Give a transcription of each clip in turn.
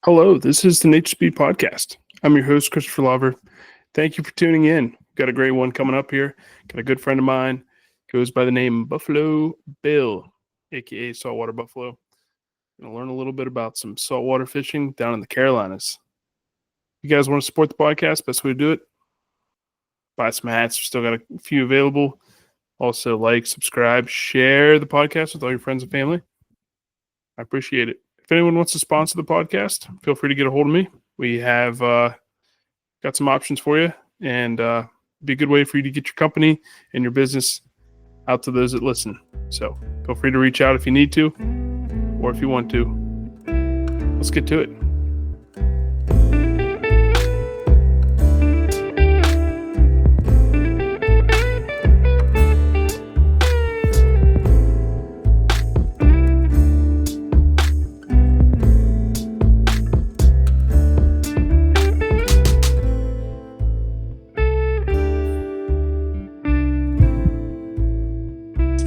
Hello, this is the Nature Speed Podcast. I'm your host, Christopher Lover. Thank you for tuning in. Got a great one coming up here. Got a good friend of mine, goes by the name Buffalo Bill, aka Saltwater Buffalo. Gonna learn a little bit about some saltwater fishing down in the Carolinas. You guys want to support the podcast? Best way to do it: buy some hats. We've still got a few available. Also, like, subscribe, share the podcast with all your friends and family. I appreciate it. If anyone wants to sponsor the podcast, feel free to get a hold of me. We have got some options for you, and be a good way for you to get your company and your business out to those that listen. So feel free to reach out if you need to, or if you want to. Let's get to it.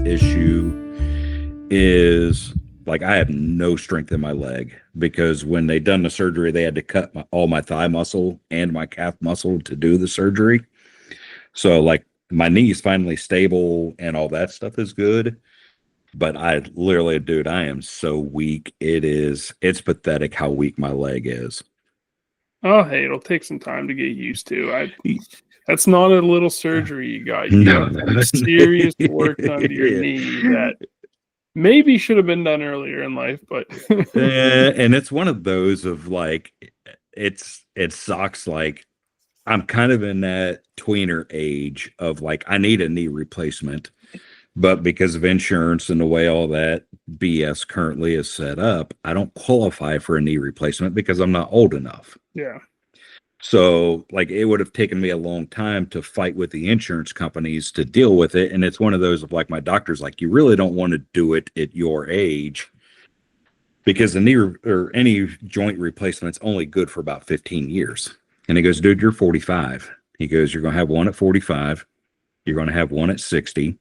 Issue is like I have no strength in my leg because when they done the surgery, they had to cut all my thigh muscle and my calf muscle to do the surgery. So like my knee is finally stable and all that stuff is good. But I literally, dude, I am so weak. It's pathetic how weak my leg is. Oh, hey, it'll take some time to get used to. That's not a little surgery you got. You got some serious work done to your knee that maybe should have been done earlier in life, but and it's one of those of like it sucks. Like I'm kind of in that tweener age of like I need a knee replacement, but because of insurance and the way all that BS currently is set up, I don't qualify for a knee replacement because I'm not old enough. yeah. So like it would have taken me a long time to fight with the insurance companies to deal with it. And it's one of those of like my doctor's like, you really don't want to do it at your age because the knee or any joint replacement's only good for about 15 years. And he goes, dude, you're 45. He goes, you're going to have one at 45. You're going to have one at 60.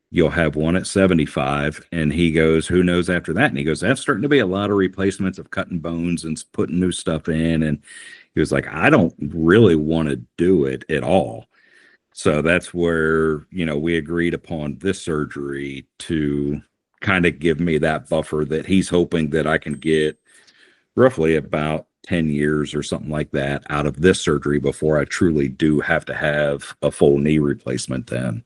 You'll have one at 75. And he goes, who knows after that? And he goes, that's starting to be a lot of replacements of cutting bones and putting new stuff in. And he was like, I don't really want to do it at all. So that's where, we agreed upon this surgery to kind of give me that buffer that he's hoping that I can get roughly about 10 years or something like that out of this surgery before I truly do have to have a full knee replacement then.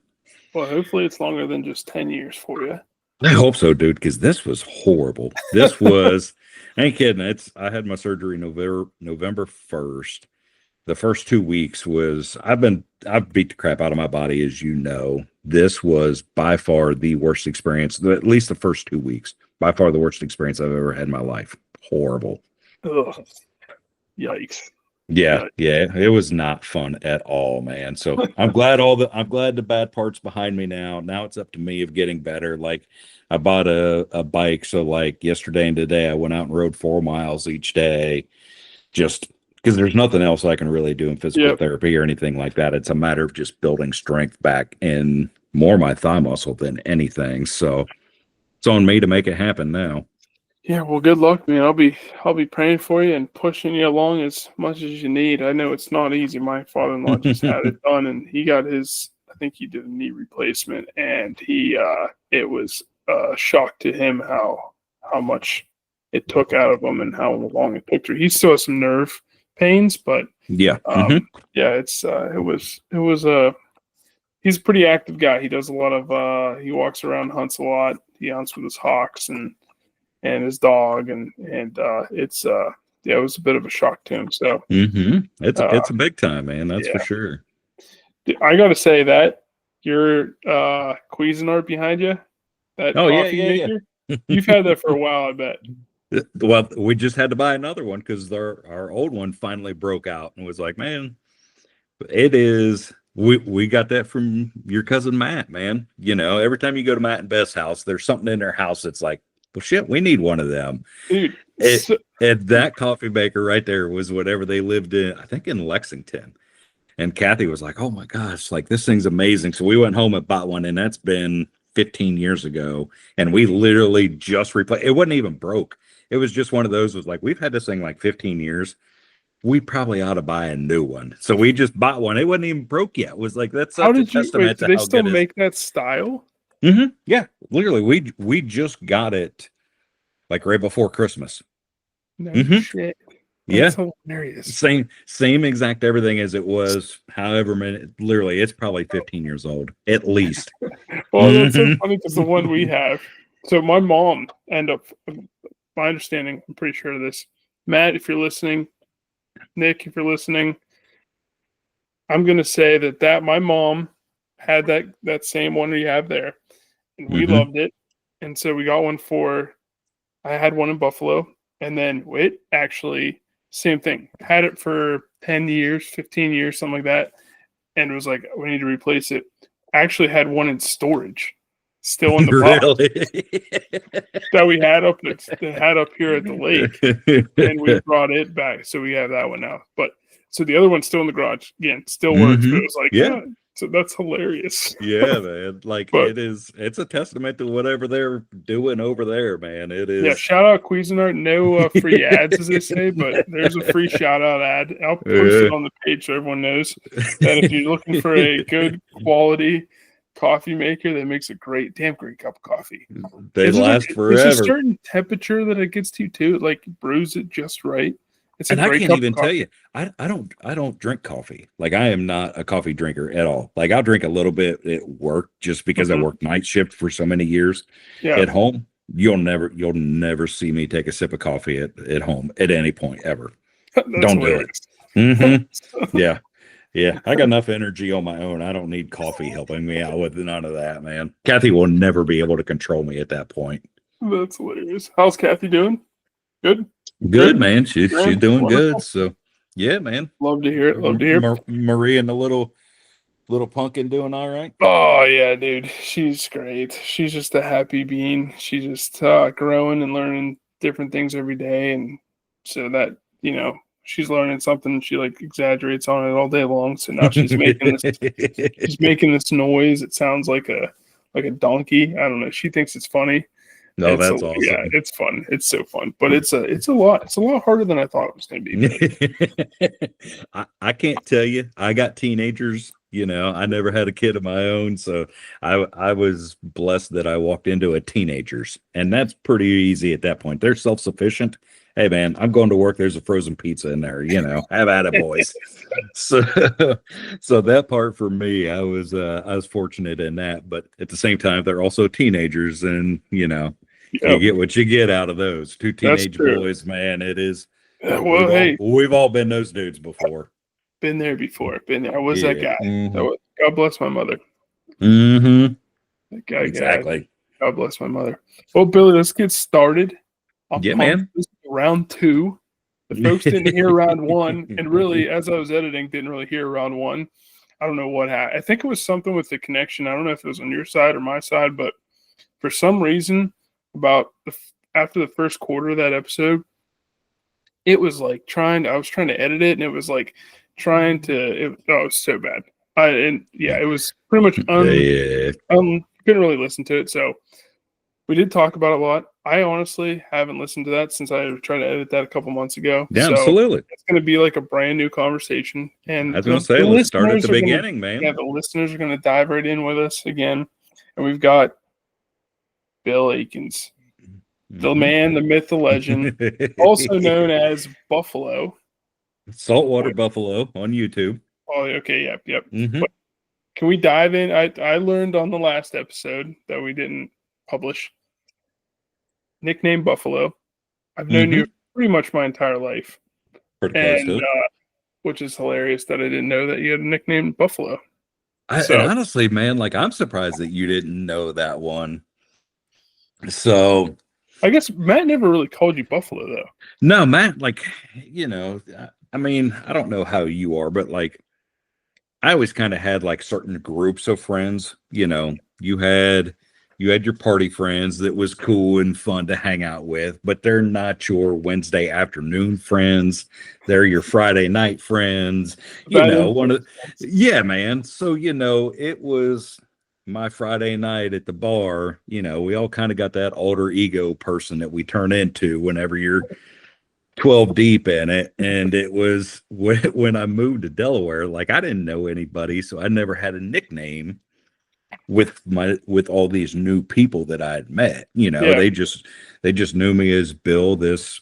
Well, hopefully it's longer than just 10 years for you. I hope so, dude, because this was horrible. This was, I ain't kidding. I had my surgery November 1st. The first 2 weeks was, I've beat the crap out of my body, as you know. This was by far the worst experience, at least the first 2 weeks, by far the worst experience I've ever had in my life. Horrible. Ugh. Yikes. Yeah, it was not fun at all, man. So I'm glad the bad parts behind me now. Now it's up to me of getting better. Like I bought a bike, so like yesterday and today I went out and rode 4 miles each day, just because there's nothing else I can really do in physical therapy or anything like that. It's a matter of just building strength back in more my thigh muscle than anything. So it's on me to make it happen now. Yeah, well, good luck, man. I'll be praying for you and pushing you along as much as you need. I know it's not easy. My father-in-law just had it done, and he got I think he did a knee replacement, and it was a shock to him how much it took out of him and how long it took. He still has some nerve pains, but yeah, it's he's a pretty active guy. He does a lot of he walks around, hunts a lot. He hunts with his hawks and his dog, and it was a bit of a shock to him. So it's a big time, man. That's for sure. I got to say that your Cuisinart behind you, that coffee maker, you've had that for a while, I bet. Well, we just had to buy another one because our old one finally broke out and was like, man, it is. We got that from your cousin Matt, man. Every time you go to Matt and Beth's house, there's something in their house that's like, well, shit, we need one of them. Dude, and that coffee maker right there was whatever they lived in, I think in Lexington. And Kathy was like, oh my gosh, like this thing's amazing. So we went home and bought one, and that's been 15 years ago. And we literally just replaced it. Wasn't even broke. it was just one of those, was like, we've had this thing like 15 years. We probably ought to buy a new one. So we just bought one. It wasn't even broke yet. It was like, that's How such a did you wait? testament Do to they how still good it is. make that style? Yeah, literally, we just got it like right before Christmas. No Mhm. shit. Yeah, That's hilarious. same exact everything as it was. However many, literally, it's probably 15 years old at least. Well, that's so Mhm. funny because the one we have. So my mom end up. My understanding, I'm pretty sure of this. Matt, if you're listening, Nick, if you're listening, I'm gonna say that my mom had that same one we have there, and we Mhm. loved it, and so we got one for. I had one in Buffalo, and then it actually same thing. Had it for 10 years, 15 years, something like that, and it was like we need to replace it. Actually, had one in storage, still in the box Really? that we had up here at the lake, and we brought it back. So we have that one now. But so the other one's still in the garage. Again, still works, but it was like, Yeah. so that's hilarious. Yeah, man. Like But it's a testament to whatever they're doing over there, man. It yeah, is. shout out Cuisinart. No free ads, as they say, but there's a free shout out ad. I'll post it on the page so everyone knows that if you're looking for a good quality coffee maker that makes a damn great cup of coffee. They last There's a forever. certain temperature that it gets to too. It like brews it just right. It's a And I great can't cup even of coffee. tell you, I don't drink coffee. Like, I am not a coffee drinker at all. Like, I'll drink a little bit at work just because I Mhm. worked night shift for so many years. Yeah, At home, you'll never see me take a sip of coffee at home at any point ever. that's Don't do it. hilarious. Yeah. Yeah. I got enough energy on my own. I don't need coffee helping me out with none of that, man. Kathy will never be able to control me at that point. That's hilarious. How's Kathy doing? Good. Good, man. She's Grand? doing good. Wonderful. So yeah, man. Love to hear it. Love to hear it. Marie and the little pumpkin doing all right. Oh yeah, dude. She's great. She's just a happy being. She's just growing and learning different things every day, and so that she's learning something. She like exaggerates on it all day long. So now she's making this noise. It sounds like a donkey. I don't know. She thinks it's funny. No, that's awesome. Yeah, it's fun. It's so fun, but it's a lot harder than I thought it was going to be. I can't tell you. I got teenagers. I never had a kid of my own, so I was blessed that I walked into a teenagers, and that's pretty easy at that point. They're self-sufficient. Hey, man, I'm going to work. There's a frozen pizza in there. Have at it, boys. So that part for me, I was fortunate in that, but at the same time, they're also teenagers, and you get what you get out of those two teenage boys, man. It is. Well, we've all been those dudes before. Been there before. Been there. I was that guy. Mm-hmm. God bless my mother. Mm-hmm. That guy. Exactly. God bless my mother. Well, Billy, let's get started. Yeah, man. This is round 2. The folks didn't hear round 1, and really, as I was editing, didn't really hear round 1. I don't know what happened. I think it was something with the connection. I don't know if it was on your side or my side, but for some reason, after the first quarter of that episode, it was like I was trying to edit it, and it was like it was so bad. It was pretty much couldn't really listen to it. So we did talk about it a lot. I honestly haven't listened to that since I tried to edit that a couple months ago. Yeah, so absolutely. It's going to be like a brand new conversation. And I was going to say, let's start at the beginning, man. Yeah, the listeners are going to dive right in with us again. And we've got Bill Akins, the man, the myth, the legend, also known as Buffalo. Saltwater Buffalo on YouTube. Oh, okay, yep. Mm-hmm. But can we dive in? I learned on the last episode that we didn't publish. Nickname Buffalo. I've known you pretty much my entire life. Pretty close to it. Which is hilarious that I didn't know that you had a nickname Buffalo. And honestly, man, like, I'm surprised that you didn't know that one. So I guess Matt never really called you Buffalo, though. No, Matt, like, I mean, I don't know how you are, but like, I always kind of had like certain groups of friends. You had your party friends that was cool and fun to hang out with, but they're not your Wednesday afternoon friends. They're your Friday night friends. Yeah, man. So, it was, my Friday night at the bar, we all kind of got that alter ego person that we turn into whenever you're 12 deep in it. And it was when I moved to Delaware, like I didn't know anybody, so I never had a nickname with all these new people that I had met. Yeah. They just knew me as Bill, this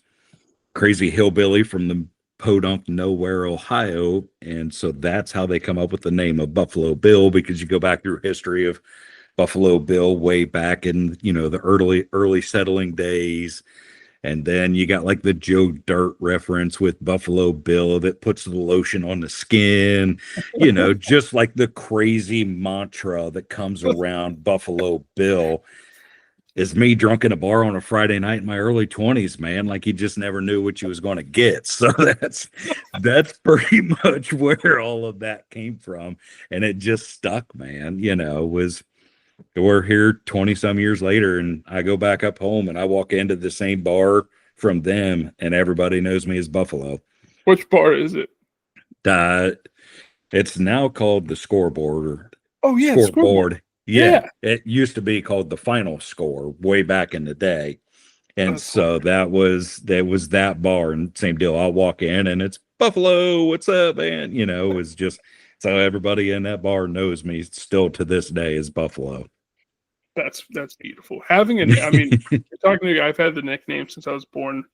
crazy hillbilly from the podunk nowhere, Ohio. And so that's how they come up with the name of Buffalo Bill, because you go back through history of Buffalo Bill way back in, the early settling days. And then you got like the Joe Dirt reference with Buffalo Bill that puts the lotion on the skin, just like the crazy mantra that comes around Buffalo Bill is me drunk in a bar on a Friday night in my early 20s, man. Like you just never knew what you was going to get. So that's pretty much where all of that came from. And it just stuck, man. We're here 20 some years later, and I go back up home and I walk into the same bar from them, and everybody knows me as Buffalo. Which bar is it? It's now called the Scoreboard. Oh yeah, Scoreboard. Yeah, it used to be called the Final Score way back in the day. And That's so that was that bar, and same deal. I'll walk in and it's Buffalo, what's up, man? It was just so everybody in that bar knows me still to this day as Buffalo. That's beautiful. Having you're talking to a guy, I've had the nickname since I was born,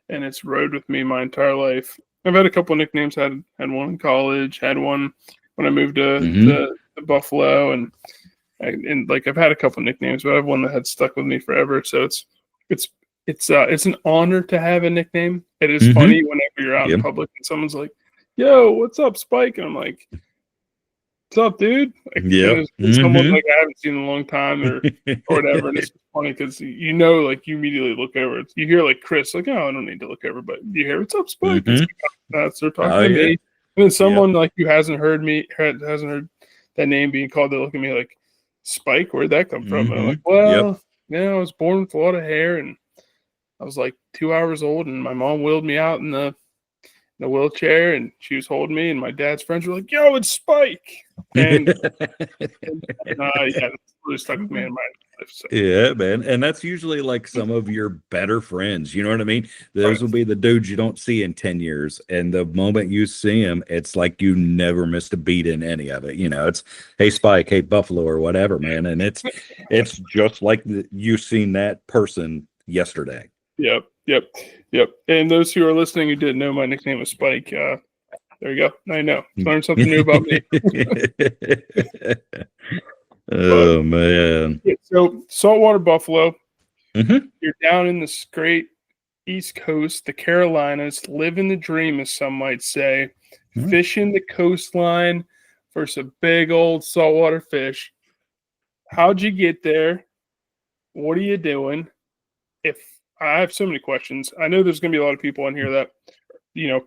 and it's rode with me my entire life. I've had a couple of nicknames. Had one in college, had one when I moved to Buffalo, and like I've had a couple of nicknames, but I have one that had stuck with me forever. So it's an honor to have a nickname. It is funny whenever you're out in public and someone's like, "Yo, what's up, Spike?" And I'm like, "What's up, dude?" Like, it's someone like I haven't seen in a long time or whatever. And it's funny because like you immediately look over. You hear like Chris, like, "Oh, I don't need to look over," but you hear, "What's up, Spike?" They're talking to me. And then someone like who hasn't heard that name being called, they look at me like, "Spike, where'd that come from?" And I'm like, "Well, I was born with a lot of hair, and I was like 2 hours old, and my mom wheeled me out in the wheelchair, and she was holding me, and my dad's friends were like, 'Yo, it's Spike,' and it's really stuck with me in my life." So. Yeah, man, and that's usually like some of your better friends. You know what I mean? Those will be the dudes you don't see in 10 years, and the moment you see them, it's like you never missed a beat in any of it. It's hey Spike, hey Buffalo, or whatever, man, and it's just like you seen that person yesterday. Yep. And those who are listening who didn't know my nickname was Spike, there you go. I know. Learn something new about me. Oh, man. Yeah, so saltwater Buffalo, Mm-hmm. You're down in this great East Coast, the Carolinas, living the dream, as some might say, fishing the coastline for some big old saltwater fish. How'd you get there? What are you doing? I have so many questions. I know there's going to be a lot of people in here that,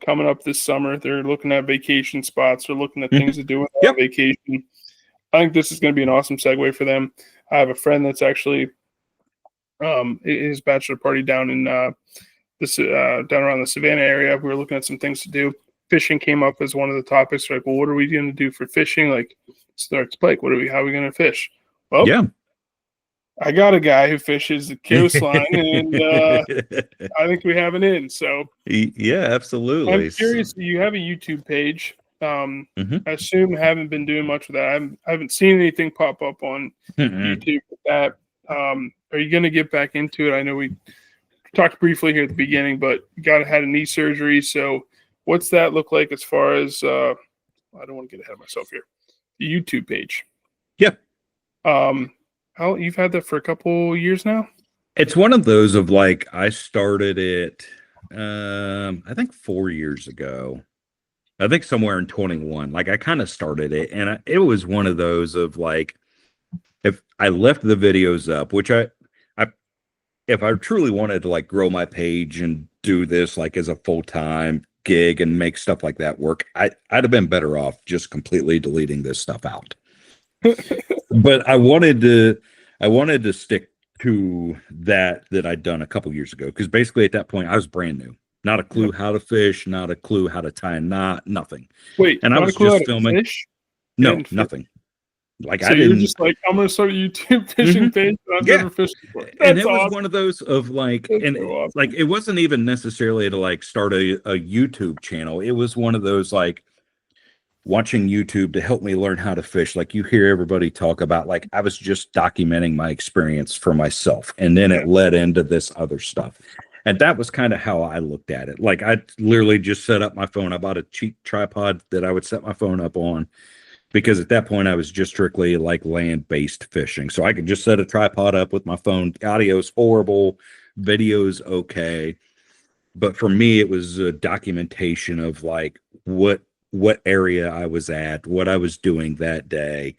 coming up this summer, they're looking at vacation spots. They're looking at things to do with their vacation. I think this is going to be an awesome segue for them. I have a friend that's actually his bachelor party down in down around the Savannah area. We were looking at some things to do. Fishing came up as one of the topics. We're like, well, what are we going to do for fishing? Like, starts Blake, how are we going to fish? Well, I got a guy who fishes the coastline, and I think we have an in. So yeah, absolutely. I'm curious. You have a YouTube page. I assume haven't been doing much with that. I haven't seen anything pop up on YouTube with that. Are you going to get back into it? I know we talked briefly here at the beginning, but you had a knee surgery. So what's that look like as far as I don't want to get ahead of myself here. The YouTube page. Yep. You've had that for a couple years now? It's one of those of like, I started it, I think 4 years ago. I think somewhere in 21. Like I kind of started it, and it was one of those of like, if I left the videos up, which if I truly wanted to like grow my page and do this like as a full-time gig and make stuff like that work, I'd have been better off just completely deleting this stuff out. But I wanted to stick to that I'd done a couple years ago, because basically at that point I was brand new, not a clue how to fish, not a clue how to tie a knot, nothing. Wait, and I was just filming. Fish? No, nothing. like So I you're didn't. just like, I'm gonna start a YouTube fishing Mhm. page, but I've Yeah. never fished before. And That's it was awesome. one of those of like, That's and so awesome. like it wasn't even necessarily to like start a YouTube channel. It was one of those like watching YouTube to help me learn how to fish. Like you hear everybody talk about, like I was just documenting my experience for myself, and then it led into this other stuff. And that was kind of how I looked at it. Like I literally just set up my phone. I bought a cheap tripod that I would set my phone up on, because at that point I was just strictly like land-based fishing. So I could just set a tripod up with my phone. Audio's horrible, video's okay. But for me, it was a documentation of like what area I was at, what I was doing that day.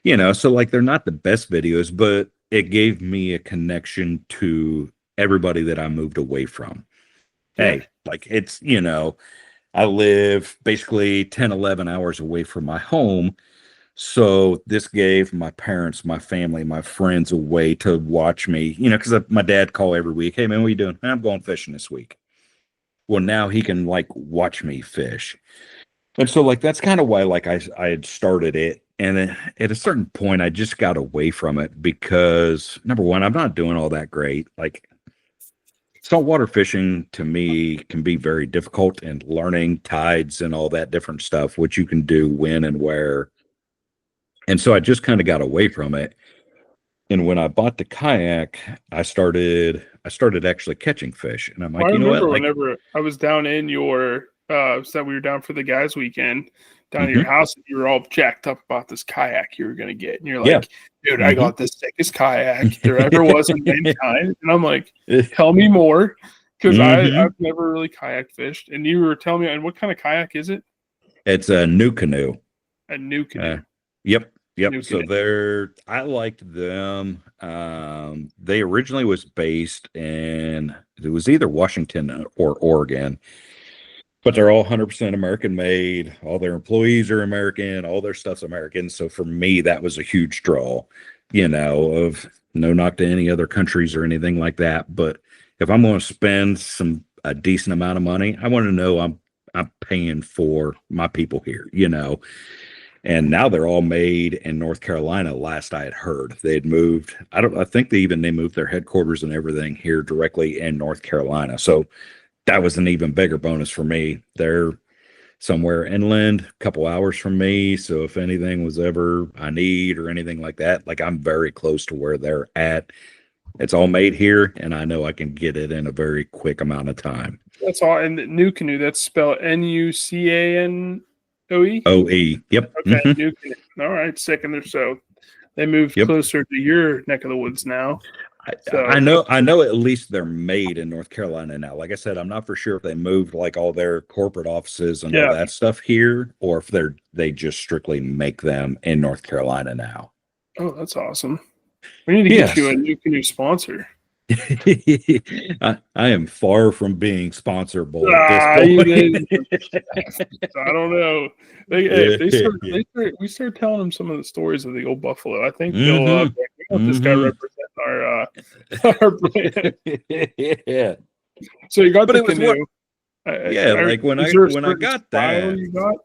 So like they're not the best videos, but it gave me a connection to everybody that I moved away from. Yeah. Hey, like I live basically 10, 11 hours away from my home. So this gave my parents, my family, my friends a way to watch me, because my dad call every week. Hey man, what are you doing? I'm going fishing this week. Well, now he can like watch me fish. And so like that's kind of why like I had started it. And then at a certain point I just got away from it because number one, I'm not doing all that great. Like saltwater fishing to me can be very difficult, and learning tides and all that different stuff, which you can do when and where. And so I just kind of got away from it. And when I bought the kayak, I started actually catching fish. And I'm Well, I like, you know what? remember Like, whenever I was down in your said we were down for the guys weekend down at your mhm, house, and you were all jacked up about this kayak you were gonna get. And you're yeah. like, dude, I Mhm. got the sickest kayak there ever was in mankind. And I'm like, tell me more. Because I've Mhm. never really kayak fished. And you were telling me, and what kind of kayak is it? It's a new canoe. A new Uh, canoe. yep. Yep. New So canoe. I liked them. They originally was based in, it was either Washington or Oregon, but they're all 100% American made. All their employees are American. All their stuff's American. So for me, that was a huge draw, of no knock to any other countries or anything like that. But if I'm going to spend a decent amount of money, I want to know I'm paying for my people here. And now they're all made in North Carolina. Last I had heard, they had moved. I think they moved their headquarters and everything here directly in North Carolina. So that was an even bigger bonus for me. They're somewhere inland, a couple hours from me. So if anything was ever I need or anything like that, like I'm very close to where they're at. It's all made here, and I know I can get it in a very quick amount of time. That's all. And the new canoe, that's spelled Nucanoe. OE. Yep. Okay, new canoe. All right, second or so. They moved Yep. closer to your neck of the woods now. I So know I know at least they're made in North Carolina now. Like I said, I'm not for sure if they moved like all their corporate offices and all yeah. that stuff here, or if they just strictly make them in North Carolina now. Oh, that's awesome. We need to get you Yes. a new canoe sponsor. I am far from being sponsorable at this Ah, point. I don't know. If we start telling them some of the stories of the old buffalo, I think they'll. Hmm. We want this guy Hmm. representing our our brand. Yeah. So you got But the it was what, canoe. yeah, like when Is I there a when I certain got style that, you got?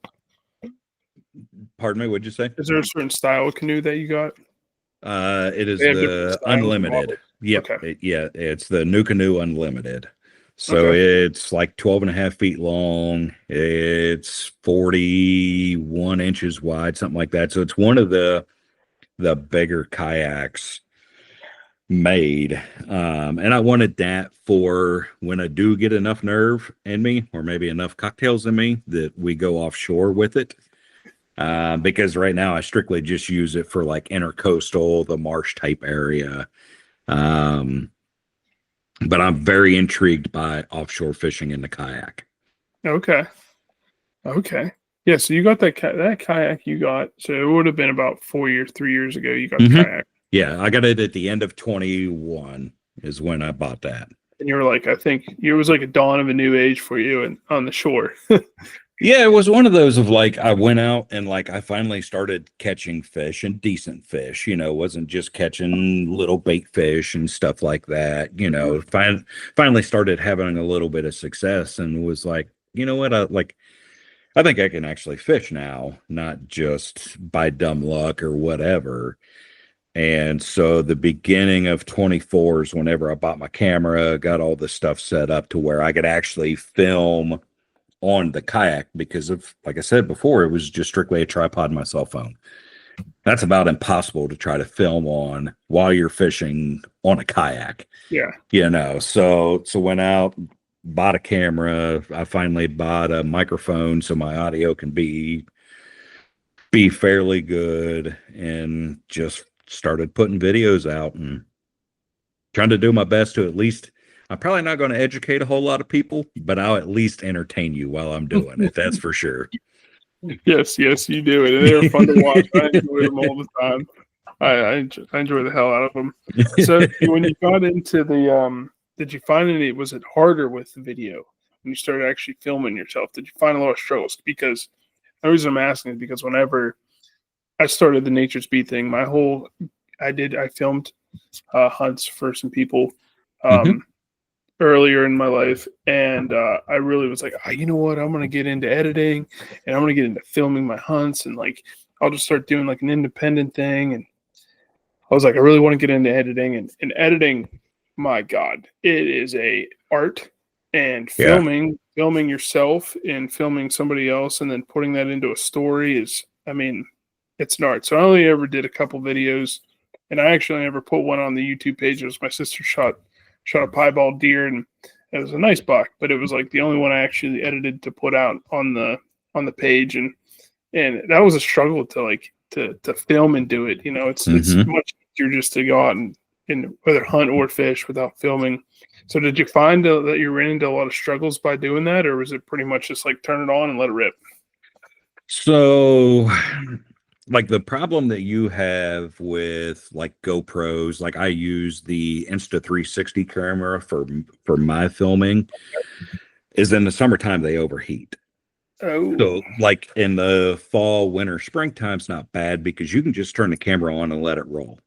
pardon me, what'd you say? Is there a certain style of canoe that you got? It is They have different the styles and unlimited. models. Yep. Okay. Yeah, it's the new canoe unlimited. So Okay. it's like 12 and a half feet long. It's 41 inches wide, something like that. So it's one of the bigger kayaks made. And I wanted that for when I do get enough nerve in me, or maybe enough cocktails in me, that we go offshore with it. Because right now I strictly just use it for like intercoastal, the marsh type area. Um, but I'm very intrigued by offshore fishing in the kayak. Okay. Okay. Yeah. So you got that kayak you got. So it would have been about 4 years, 3 years ago. You got the Hmm. kayak, Yeah, I got it at the end of 21 is when I bought that. and you were like, I think it was like a dawn of a new age for you and on the shore. Yeah, it was one of those of like I went out and like I finally started catching fish and decent fish, wasn't just catching little bait fish and stuff like that, finally started having a little bit of success, and was like, you know what, I think I can actually fish now, not just by dumb luck or whatever. And so the beginning of 24 is whenever I bought my camera, got all the stuff set up to where I could actually film on the kayak because of, like I said before, it was just strictly a tripod and my cell phone. That's about impossible to try to film on while you're fishing on a kayak. Yeah. So went out, bought a camera. I finally bought a microphone so my audio can be fairly good, and just started putting videos out and trying to do my best to at least, I'm probably not going to educate a whole lot of people, but I'll at least entertain you while I'm doing it. That's for sure. Yes, you do it. And they're fun to watch. I enjoy them all the time. I enjoy the hell out of them. So when you got into the, did you find was it harder with the video when you started actually filming yourself? Did you find a lot of struggles? Because the reason I'm asking is because whenever I started the Nature Speed thing, I filmed hunts for some people earlier in my life, and I really was like, you know what, I'm gonna get into editing, and I'm gonna get into filming my hunts, and like I'll just start doing like an independent thing. And I was like, I really want to get into editing, and editing, my God, it is a art. And filming yourself and filming somebody else and then putting that into a story is, I mean, it's an art. So I only ever did a couple videos, and I actually never put one on the YouTube page. It was my sister shot a piebald deer, and it was a nice buck, but it was like the only one I actually edited to put out on the page, and that was a struggle to film and do it. It's much easier just to go out and whether hunt or fish without filming. So did you find that you ran into a lot of struggles by doing that, or was it pretty much just like turn it on and let it rip? So, like the problem that you have with like GoPros, like I use the Insta360 camera for my filming, is in the summertime they overheat. Oh, So like in the fall, winter, springtime's not bad because you can just turn the camera on and let it roll.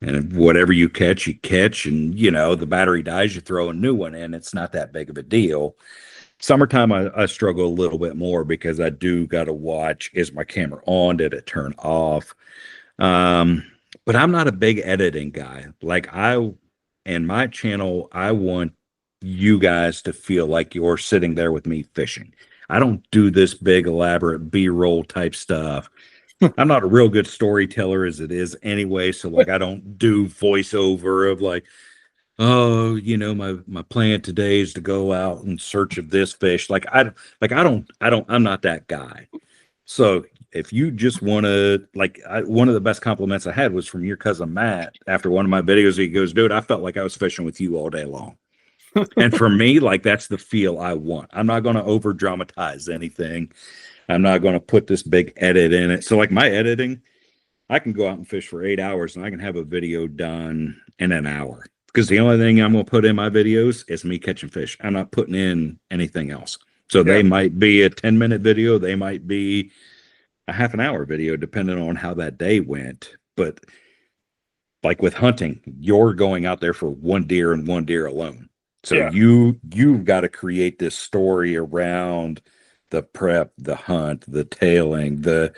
And whatever you catch, and the battery dies, you throw a new one in. It's not that big of a deal. Summertime, I struggle a little bit more because I do got to watch, is my camera on? Did it turn off? But I'm not a big editing guy. Like in my channel, I want you guys to feel like you're sitting there with me fishing. I don't do this big elaborate B-roll type stuff. I'm not a real good storyteller as it is anyway. So like, I don't do voiceover of like, oh, my plan today is to go out in search of this fish. I'm not that guy. So if you just want to, one of the best compliments I had was from your cousin Matt after one of my videos. He goes, dude, I felt like I was fishing with you all day long. And for me, like, that's the feel I want. I'm not going to over dramatize anything. I'm not going to put this big edit in it. So like my editing, I can go out and fish for 8 hours and I can have a video done in an hour. Because the only thing I'm going to put in my videos is me catching fish. I'm not putting in anything else. So they might be a 10-minute video. They might be a half an hour video, depending on how that day went. But like with hunting, you're going out there for one deer and one deer alone. So you've got to create this story around the prep, the hunt, the tailing, and that.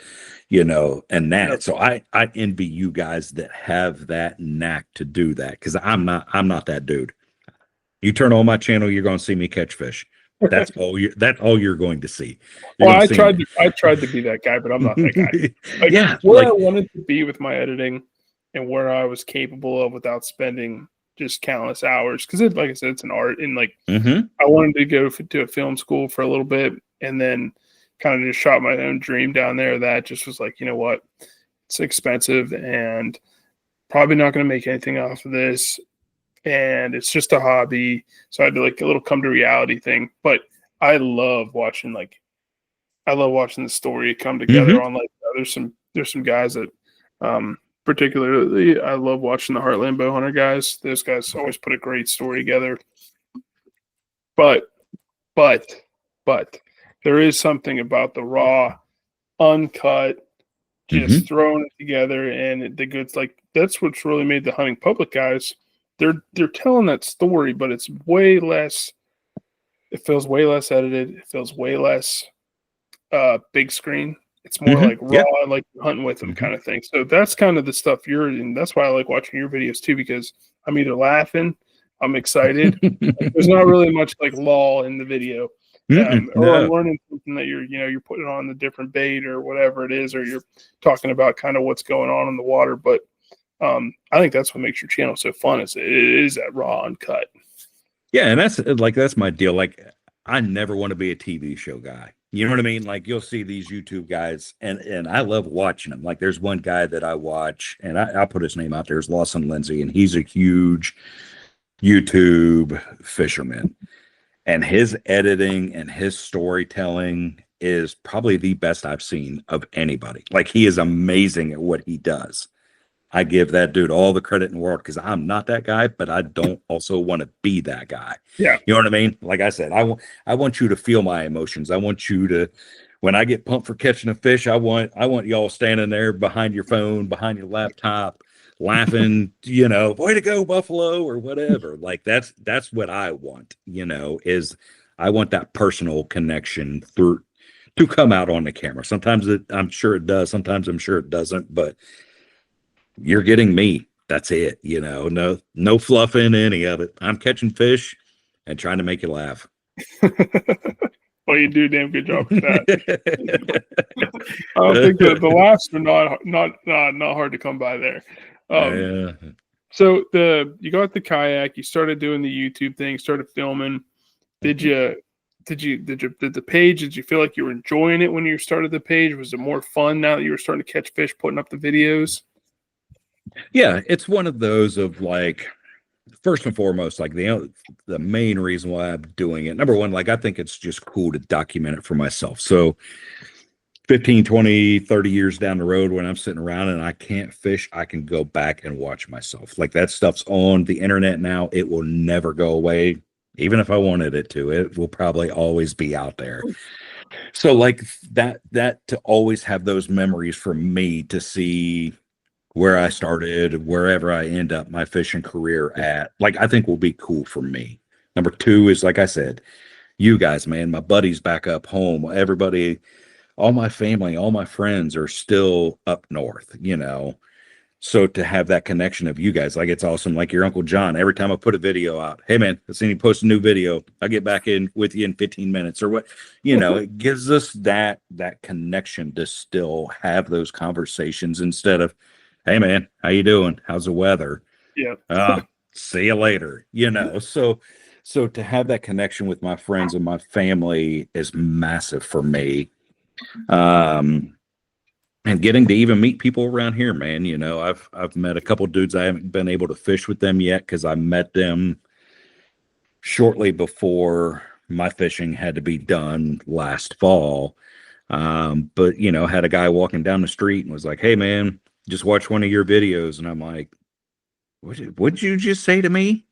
Yep. So I envy you guys that have that knack to do that, because I'm not that dude. You turn on my channel, you're going to see me catch fish. That's all you're going to see. I tried to be that guy, but I'm not that guy. I wanted to be with my editing and where I was capable of without spending just countless hours, because like I said, it's an art, and like I wanted to go to a film school for a little bit, and then kind of just shot my own dream down there. That just was like, you know what, it's expensive and probably not going to make anything off of this, and it's just a hobby. So I had to like a little come to reality thing. But I love watching the story come together on like there's some guys that particularly I love watching the Heartland Bowhunter guys. Those guys always put a great story together. But there is something about the raw, uncut, just throwing it together, and the goods, like that's what's really made the hunting public guys. They're telling that story, but it's way less. It feels way less edited. It feels way less big screen. It's more like raw, Yeah. like hunting with them hmm kind of thing. So that's kind of the stuff you're in. That's why I like watching your videos too, because I'm either laughing, I'm excited. There's not really much like lull in the video. Or I'm No. learning something that you're putting on the different bait or whatever it is, or you're talking about kind of what's going on in the water. But I think that's what makes your channel so fun is it is that raw uncut. Yeah, and that's my deal. Like, I never want to be a TV show guy. You know what I mean? Like, you'll see these YouTube guys, and I love watching them. Like, there's one guy that I watch, and I'll put his name out there. It's Lawson Lindsay, and he's a huge YouTube fisherman. And his editing and his storytelling is probably the best I've seen of anybody. Like, he is amazing at what he does. I give that dude all the credit in the world because I'm not that guy, but I don't also want to be that guy. Yeah. You know what I mean? Like I said, I want you to feel my emotions. I want you to, when I get pumped for catching a fish, I want y'all standing there behind your phone, behind your laptop, laughing, way to go, Buffalo, or whatever. Like that's what I want, is I want that personal connection to come out on the camera. Sometimes I'm sure it does. Sometimes I'm sure it doesn't, but you're getting me. That's it. No fluffing any of it. I'm catching fish and trying to make you laugh. Well, you do a damn good job with that. I don't think the laughs are not hard to come by there. So you got the kayak, you started doing the YouTube thing, started filming. Did the page, did you feel like you were enjoying it when you started the page? Was it more fun now that you were starting to catch fish, putting up the videos? Yeah, it's one of those of like, first and foremost, like the main reason why I'm doing it. Number one, like I think it's just cool to document it for myself. So 15, 20, 30 years down the road when I'm sitting around and I can't fish, I can go back and watch myself. Like that stuff's on the internet now. It will never go away. Even if I wanted it to, it will probably always be out there. So like that to always have those memories for me to see where I started, wherever I end up my fishing career at, like I think will be cool for me. Number two is, like I said, you guys, man, my buddies back up home, everybody, all my family, all my friends are still up north, So to have that connection of you guys, like it's awesome. Like your Uncle John, every time I put a video out, hey man, I seen you post a new video. I'll get back in with you in 15 minutes or what, it gives us that connection to still have those conversations instead of, hey man, how you doing? How's the weather? Yeah. See you later. So to have that connection with my friends and my family is massive for me. And getting to even meet people around here, man. I've met a couple dudes. I haven't been able to fish with them yet because I met them shortly before my fishing had to be done last fall. But had a guy walking down the street and was like, hey man, just watch one of your videos. And I'm like, what'd you just say to me?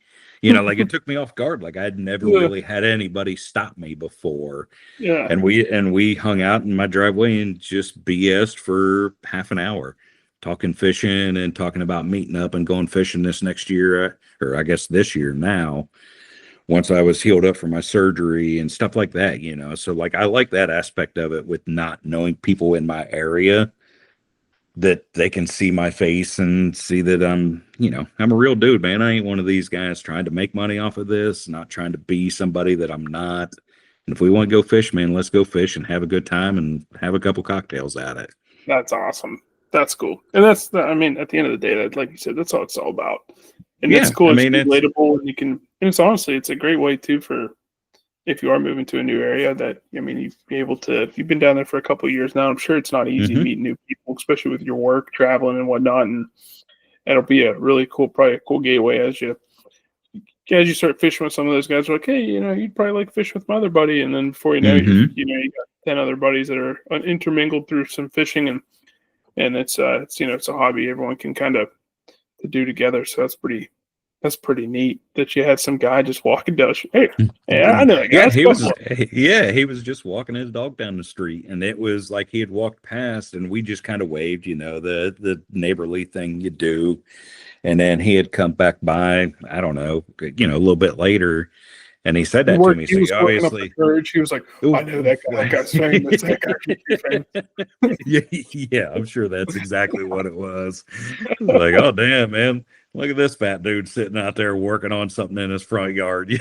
Like it took me off guard. Like I'd never really had anybody stop me before. Yeah. And we hung out in my driveway and just BS'd for half an hour, talking fishing and talking about meeting up and going fishing this next year, or I guess this year now, once I was healed up from my surgery and stuff like that, So like I like that aspect of it with not knowing people in my area, that they can see my face and see that I'm a real dude, man. I ain't one of these guys trying to make money off of this, not trying to be somebody that I'm not. And if we want to go fish, man, let's go fish and have a good time and have a couple cocktails at it. That's awesome. That's cool. And at the end of the day, like you said, that's all it's all about. And it's cool. It's relatable, and it's a great way too for if you are moving to a new area that, you've been down there for a couple of years now. I'm sure it's not easy meeting new people, especially with your work, traveling and whatnot. And it'll be probably a cool gateway as you start fishing with some of those guys. Like, hey, you'd probably like fish with my other buddy. And then before you know, you got 10 other buddies that are intermingled through some fishing, and it's a hobby everyone can kind of do together. So that's pretty neat that you had some guy just walking down. Hey, I know that guy. He was just walking his dog down the street, and it was like he had walked past, and we just kind of waved, the neighborly thing you do. And then he had come back by, I don't know, a little bit later, And he said He that to me. worked. He So was you working up the obviously, courage. He was like, "I know that guy. That guy's famous. That guy should be famous." yeah, I'm sure that's exactly what it was. Like, oh damn, man, look at this fat dude sitting out there working on something in his front yard.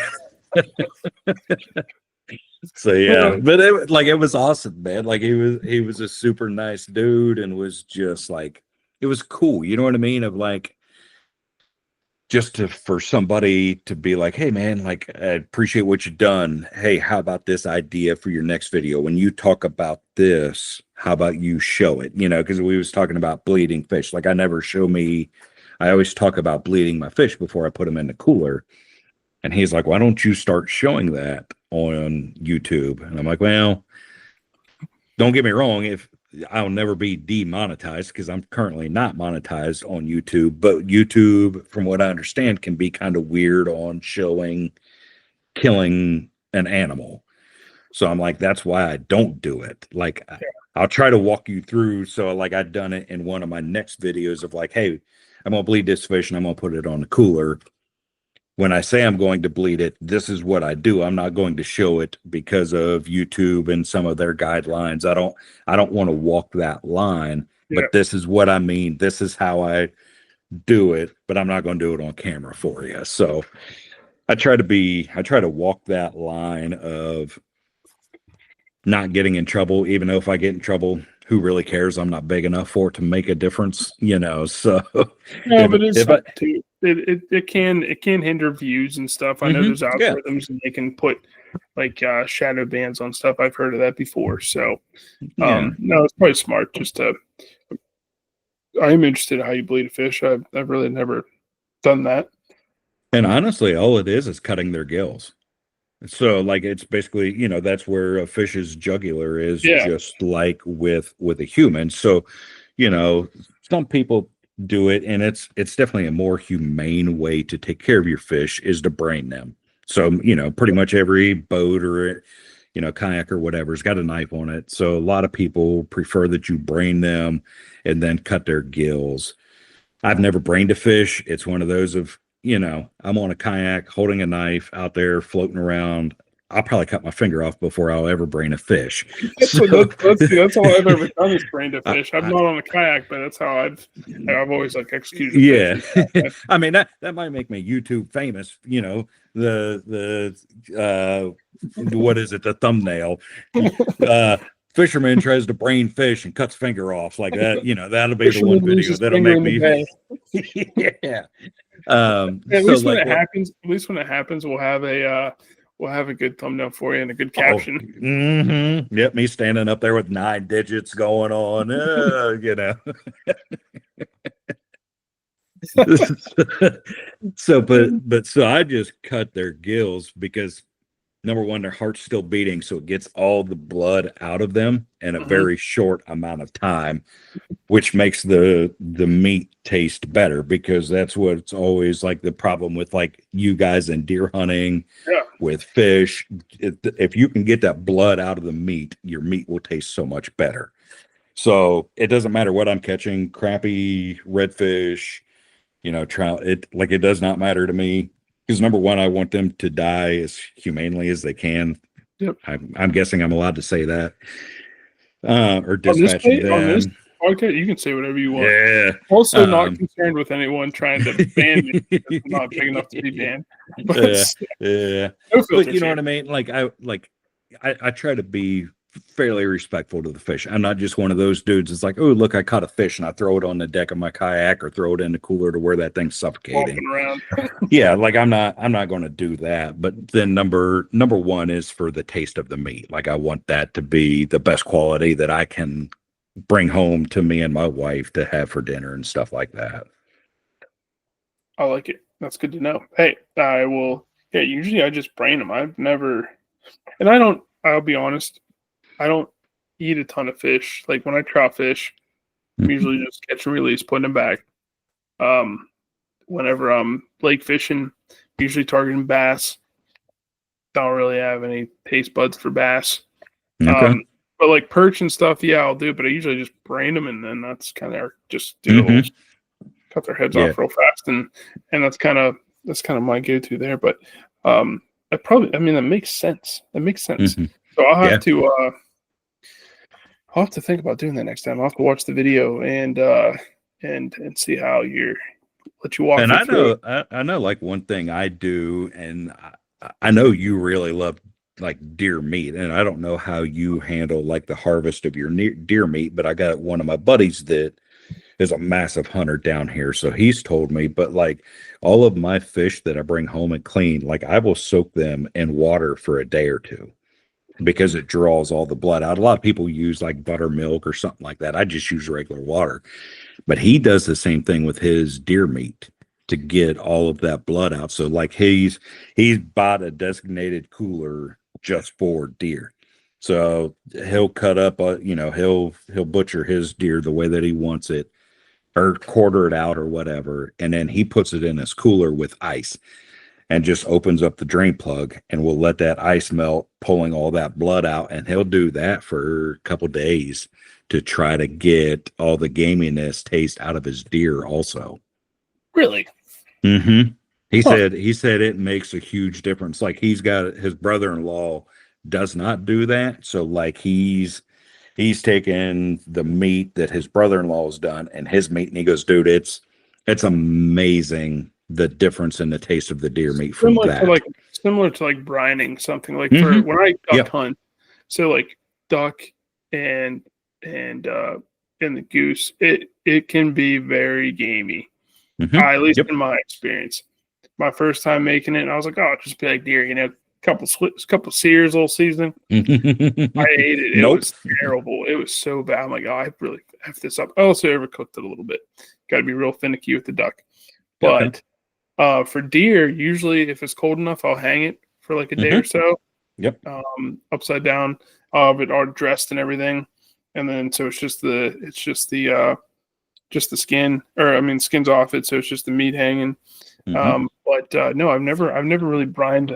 So yeah, but it was awesome, man. Like he was a super nice dude and was just like it was cool. You know what I mean? Of like just to for somebody to be like, hey man, like I appreciate what you've done. Hey, how about this idea for your next video? When you talk about this, how about you show it? You know, because we was talking about bleeding fish. Like I always talk about bleeding my fish before I put them in the cooler. And he's like, why don't you start showing that on YouTube? And I'm like, well, don't get me wrong, if I'll never be demonetized because I'm currently not monetized on YouTube, but YouTube, from what I understand, can be kind of weird on showing killing an animal. So I'm like, that's why I don't do it. Like, I'll try to walk you through. So, like, I've done it in one of my next videos of like, hey, I'm gonna bleed this fish and I'm gonna put it on the cooler. When I say I'm going to bleed it, this is what I do. I'm not going to show it because of YouTube and some of their guidelines. I don't want to walk that line, Yeah. but this is what I mean. This is how I do it, but I'm not going to do it on camera for you. So I try to walk that line of not getting in trouble, even though if I get in trouble, who really cares? I'm not big enough for it to make a difference, you know. So No, but it's if I, too. It can hinder views and stuff. I know there's yeah, algorithms and they can put like shadow bans on stuff. I've heard of that before. So yeah. no, it's probably smart just to. I'm interested in how you bleed a fish. I've really never done that. And honestly, all it is cutting their gills. So like it's basically, you know, that's where a fish's jugular is, Yeah, just like with a human. So, you know, some people do it and it's definitely a more humane way to take care of your fish is to brain them. So, you know, pretty much every boat or you know, kayak or whatever's got a knife on it. So a lot of people prefer that you brain them and then cut their gills. I've never brained a fish. It's one of those of, you know, I'm on a kayak holding a knife out there floating around. I'll probably cut my finger off before I'll ever brain a fish. that's So that's all I've ever done is brained a fish. I'm I, not on a kayak, but that's how I've always like executed a yeah. fish. I mean that might make me YouTube famous, you know, what is it, the thumbnail. Fisherman tries to brain fish and cuts finger off like that, you know, that'll be the one Fisherman video loses that'll finger make in the me bay. yeah. At So least when like it what happens, we'll have a good thumbnail for you and a good oh caption. yep, me standing up there with 9 digits going on, you know. So but so I just cut their gills because number one, their heart's still beating, so it gets all the blood out of them in a Mhm. very short amount of time, which makes the meat taste better because that's what's always like the problem with like you guys in deer hunting Yeah. with fish. If you can get that blood out of the meat, your meat will taste so much better. So it doesn't matter what I'm catching, crappie, redfish, you know, trout. It does not matter to me because number one, I want them to die as humanely as they can. Yep. I'm guessing I'm allowed to say that. Or On this dispatching on this them. podcast, you can say whatever you want. Yeah. Also, not Um, concerned with anyone trying to ban me. Because I'm not big enough to be banned. But yeah, yeah. no But filters you know here. what I mean? I try to be fairly respectful to the fish. I'm not just one of those dudes. It's like, oh, look, I caught a fish and I throw it on the deck of my kayak or throw it in the cooler to where that thing's suffocating. Walking around. Yeah, like I'm not going to do that. But then number one is for the taste of the meat. Like I want that to be the best quality that I can bring home to me and my wife to have for dinner and stuff like that. I like it. That's good to know. Hey, I will. Yeah, usually I just brain them. I've never, and I don't. I'll be honest. I don't eat a ton of fish. Like when I trout fish, I'm usually just catch and release, putting them back. Um, Whenever I'm lake fishing, usually targeting bass. Don't really have any taste buds for bass. Okay. But like perch and stuff, yeah, I'll do. But I usually just brain them, and then that's kind of just do a little Mm-hmm. cut their heads Yeah. off real fast, and that's kind of my go-to there. But I mean, that makes sense. That makes sense. Hmm. So Yeah. I'll have to think about doing that next time. I'll have to watch the video and see how let you walk And me through it. I know like one thing I do, and I know you really love like deer meat, and I don't know how you handle like the harvest of your deer meat, but I got one of my buddies that is a massive hunter down here. So he's told me, but like all of my fish that I bring home and clean, like I will soak them in water for a day or two because it draws all the blood out. A lot of people use like buttermilk or something like that. I just use regular water. But he does the same thing with his deer meat to get all of that blood out. So like he's bought a designated cooler just for deer. So he'll cut up he'll butcher his deer the way that he wants it or quarter it out or whatever, and then he puts it in his cooler with ice and just opens up the drain plug and will let that ice melt, pulling all that blood out. And he'll do that for a couple days to try to get all the gaminess taste out of his deer also. Really? Mm-hmm. Huh. He said it makes a huge difference. Like he's got his brother-in-law does not do that. So like he's taken the meat that his brother-in-law has done and his meat, and he goes, dude, it's amazing the difference in the taste of the deer meat from Similar to that. brining something like for Mm-hmm. when I duck Yep. hunt. So like duck and and uh and the goose, it can be very gamey. Mm-hmm. At least Yep. in my experience. My first time making it, I was like, oh, just be like deer, couple sears, little seasoning. I ate it. It Nope. was terrible. It was so bad. I'm like, oh, I really have this up. I also overcooked it a little bit. Got to be real finicky with the duck. Okay. But for deer, usually if it's cold enough, I'll hang it for like a day or Mm-hmm. so, Yep. upside down. I'll have it all dressed and everything, and then so just the skin, or I mean, skin's off it, so it's just the meat hanging. Mm-hmm. But no, I've never really brined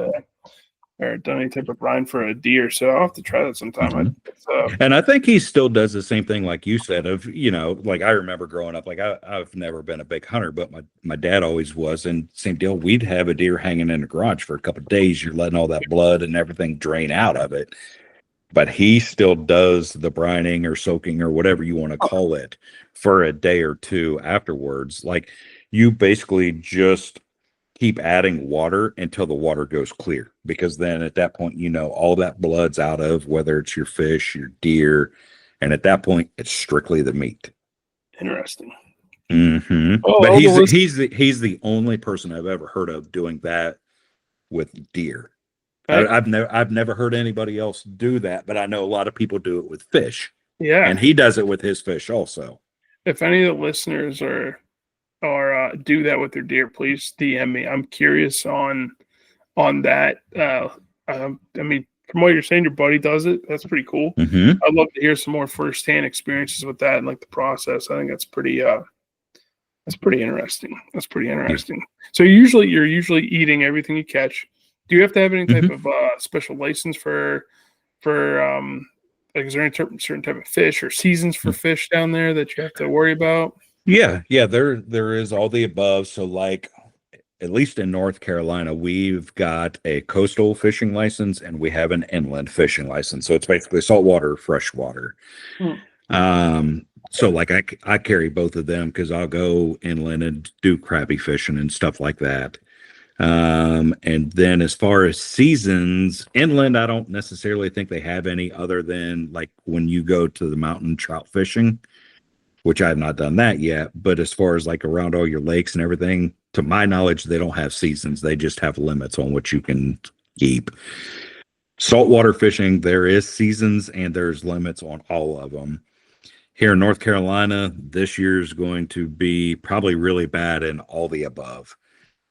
or done any type of brine for a deer, so I'll have to try that sometime. Mm-hmm. And I think he still does the same thing, like you said, of, like I remember growing up, like I've never been a big hunter, but my dad always was. And same deal, we'd have a deer hanging in the garage for a couple of days. You're letting all that blood and everything drain out of it. But he still does the brining or soaking or whatever you want to call it for a day or two afterwards. Like you basically just keep adding water until the water goes clear, because then at that point, all that blood's out of, whether it's your fish, your deer. And at that point, it's strictly the meat. Interesting. Hmm. Oh, But all the list. he's the only person I've ever heard of doing that with deer. Hey, I've never heard anybody else do that, but I know a lot of people do it with fish, yeah. and he does it with his fish also. If any of the listeners are do that with their deer, please DM me. I'm curious on that. I mean, from what you're saying, your buddy does it. That's pretty cool. Hmm. I'd love to hear some more firsthand experiences with that and like the process. I think that's pretty interesting. That's pretty Yeah. interesting. So you're usually eating everything you catch. Do you have to have any type Hmm. of special license for like is there any certain type of fish or seasons for fish down there that you have to worry about? Yeah, there is all the above. So like at least in North Carolina, we've got a coastal fishing license and we have an inland fishing license. So it's basically saltwater, freshwater. Hmm. So like I carry both of them because I'll go inland and do crappie fishing and stuff like that. And then as far as seasons, inland, I don't necessarily think they have any other than like when you go to the mountain trout fishing, which I have not done that yet. But as far as like around all your lakes and everything, to my knowledge, they don't have seasons. They just have limits on what you can keep. Saltwater fishing, there is seasons and there's limits on all of them. Here in North Carolina, this year is going to be probably really bad in all the above.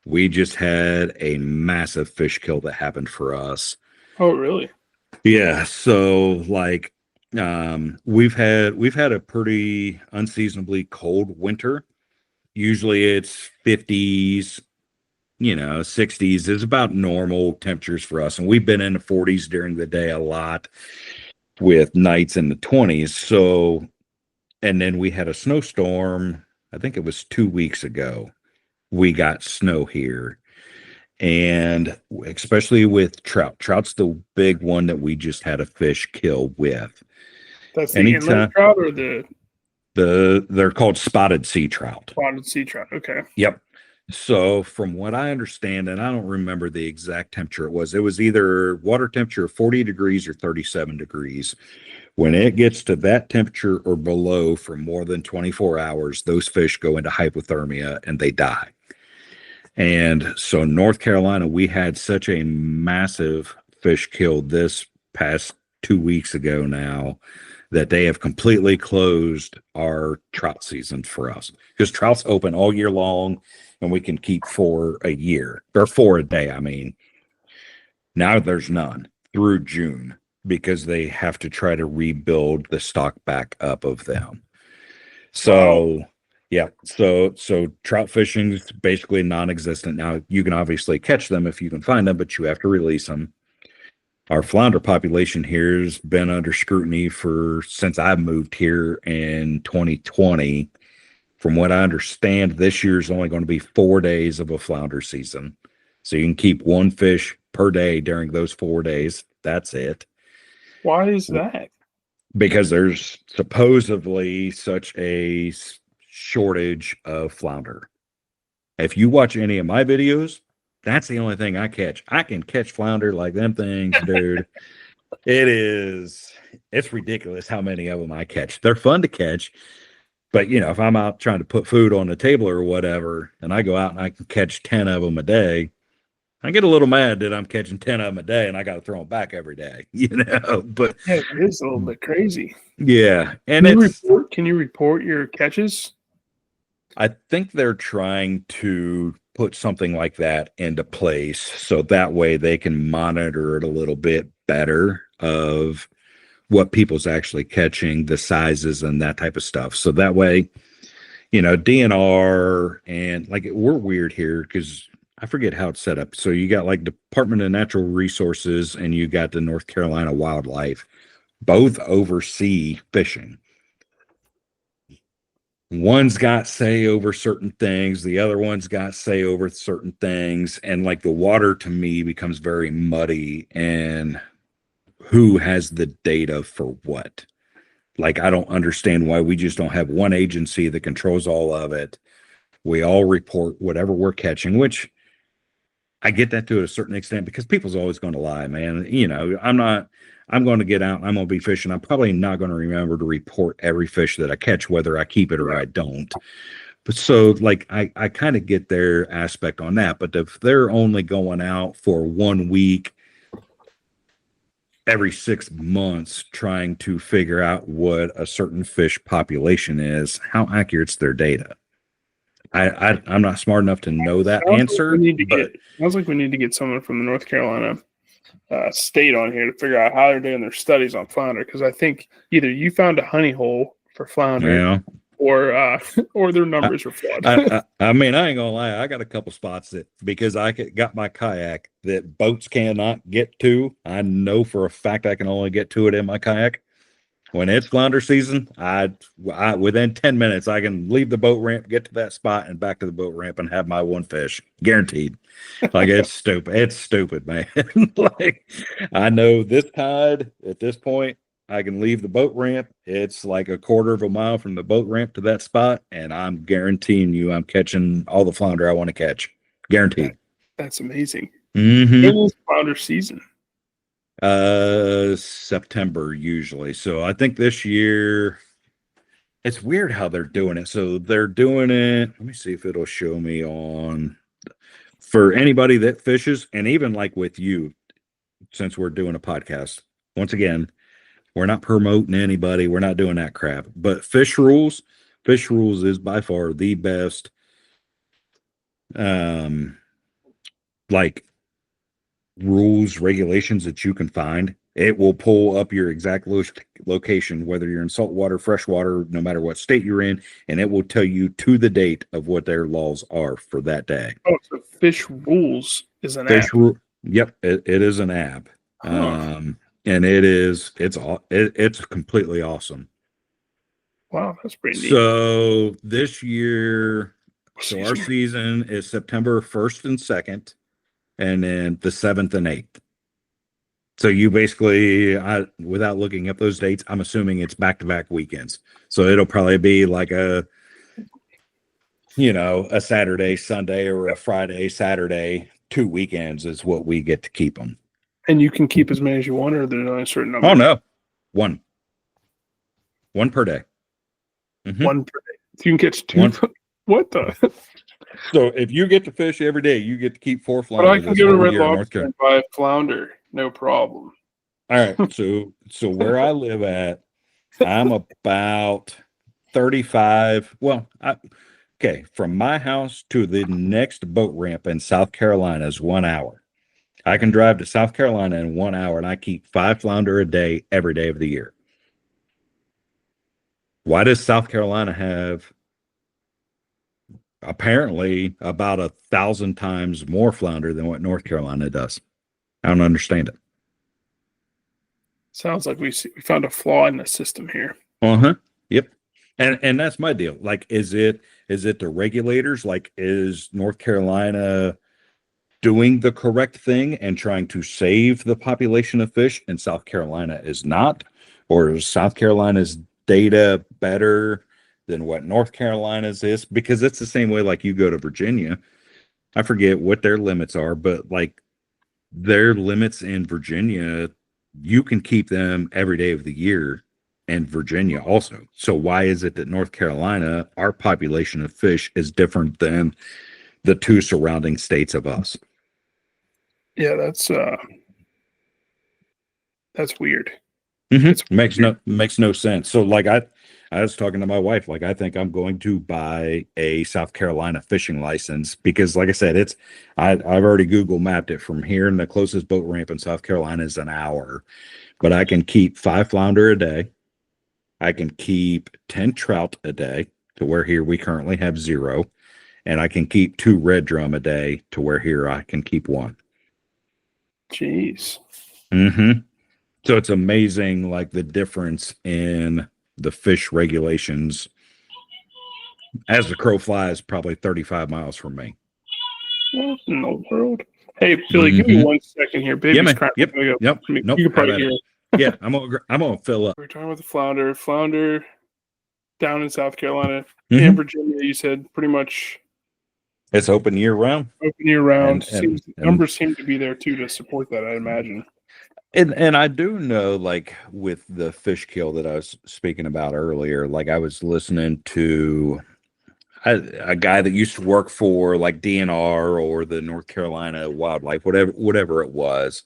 We just had a massive fish kill that happened for us. Oh, really? Yeah, so like we've had a pretty unseasonably cold winter. Usually it's 50s, 60s is about normal temperatures for us. And we've been in the 40s during the day a lot with nights in the 20s. So, and then we had a snowstorm, I think it was 2 weeks ago. We got snow here. And especially with trout. Trout's the big one that we just had a fish kill with. That's the inlet Anytime trout or the they're called spotted sea trout. spotted sea trout. Okay. Yep. So from what I understand, and I don't remember the exact temperature it was either water temperature of 40 degrees or 37 degrees. When it gets to that temperature or below for more than 24 hours, those fish go into hypothermia and they die. And so North Carolina, we had such a massive fish killed this past 2 weeks ago now that they have completely closed our trout season for us, because trout's open all year long and we can keep 4 a year, or 4 a day. I mean, now there's none through June because they have to try to rebuild the stock back up of them. So, wow. Yeah, so trout fishing is basically non-existent. Now you can obviously catch them if you can find them, but you have to release them. Our flounder population here has been under scrutiny since I moved here in 2020. From what I understand, this year is only going to be 4 days of a flounder season. So you can keep one fish per day during those 4 days. That's it. Why is that? Because there's supposedly such a shortage of flounder. If you watch any of my videos, that's the only thing I catch. I can catch flounder like them things, dude. It's ridiculous how many of them I catch. They're fun to catch, but if I'm out trying to put food on the table or whatever, and I go out and I can catch 10 of them a day, I get a little mad that I'm catching 10 of them a day and I got to throw them back every day, but yeah, it is a little bit crazy. Yeah. And can you report your catches? I think they're trying to put something like that into place so that way they can monitor it a little bit better of what people's actually catching, the sizes and that type of stuff. So that way, DNR and we're weird here because I forget how it's set up. So you got Department of Natural Resources and you got the North Carolina Wildlife, both oversee fishing. One's got say over certain things, the other one's got say over certain things, and the water to me becomes very muddy and who has the data for what. I don't understand why we just don't have one agency that controls all of it. We all report whatever we're catching, which I get that to a certain extent because people's always going to lie, man. I'm going to get out and I'm going to be fishing. I'm probably not going to remember to report every fish that I catch, whether I keep it or I don't. But so I kind of get their aspect on that. But if they're only going out for 1 week every 6 months trying to figure out what a certain fish population is, how accurate's their data? I'm not smart enough to know that answer. Sounds like we need to get someone from the North Carolina state on here to figure out how they're doing their studies on flounder, because I think either you found a honey hole for flounder, or their numbers are flawed. I mean, I ain't gonna lie, I got a couple spots that because I got my kayak that boats cannot get to. I know for a fact I can only get to it in my kayak. When it's flounder season, I within 10 minutes I can leave the boat ramp, get to that spot, and back to the boat ramp and have my one fish, guaranteed. It's stupid. It's stupid, man. I know this tide at this point, I can leave the boat ramp. It's like a quarter of a mile from the boat ramp to that spot, and I'm guaranteeing you, I'm catching all the flounder I want to catch, guaranteed. That's amazing. Mm-hmm. When is flounder season? September usually. So I think this year it's weird how they're doing it. So they're doing it. Let me see if it'll show me on for anybody that fishes, and even with you, since we're doing a podcast. Once again, we're not promoting anybody. We're not doing that crap. But Fish Rules is by far the best rules, regulations that you can find. It will pull up your exact location, whether you're in saltwater, freshwater, no matter what state you're in, and it will tell you to the date of what their laws are for that day. Oh, so Fish Rules is an app. Yep, it is an app. Huh. And it's completely awesome. Wow, that's pretty neat. So this year, our season is September 1st and 2nd. and then the 7th and 8th. So you basically, without looking up those dates, I'm assuming it's back-to-back weekends. So it'll probably be like a Saturday, Sunday, or a Friday, Saturday. 2 weekends is what we get to keep them. And you can keep as many as you want, or there's only a certain number? Oh, no. One per day. Mm-hmm. One per day. You can catch 2. What the? So if you get to fish every day, you get to keep 4 flounder. But I can go to Red Lobster and buy a flounder. No problem. All right. So where I live at, I'm about 35. Well, okay. From my house to the next boat ramp in South Carolina is 1 hour. I can drive to South Carolina in 1 hour, and I keep 5 flounder a day every day of the year. Why does South Carolina have apparently about 1,000 times more flounder than what North Carolina does? I don't understand it. Sounds like we found a flaw in the system here. Yep. And that's my deal. Like, is it the regulators? Like, is North Carolina doing the correct thing and trying to save the population of fish, and South Carolina is not? Or is South Carolina's data better than what North Carolina's is? Because it's the same way, like, you go to Virginia. I forget what their limits are, but like their limits in Virginia, you can keep them every day of the year, and Virginia also. So why is it that North Carolina, our population of fish is different than the 2 surrounding states of us? Yeah, that's weird. Mm-hmm. Makes no sense. So like I was talking to my wife, like I think I'm going to buy a South Carolina fishing license because, like I said, I've already Google mapped it from here, and the closest boat ramp in South Carolina is an hour. But I can keep 5 flounder a day. I can keep 10 trout a day, to where here we currently have 0, and I can keep 2 red drum a day, to where here I can keep 1. Jeez. Mm-hmm. So it's amazing, like the difference in the fish regulations. As the crow flies, probably 35 miles from me. What in the world? Hey, Billy, give me 1 second here. Baby's crying. Yep. Nope. You can probably hear it. Yeah, I'm gonna fill up. We're talking about the flounder. Flounder down in South Carolina and Virginia. You said pretty much it's open year round. Open year round. Numbers seem to be there too to support that, I imagine. And I do know, like with the fish kill that I was speaking about earlier, like I was listening to a guy that used to work for like DNR or the North Carolina Wildlife, whatever it was.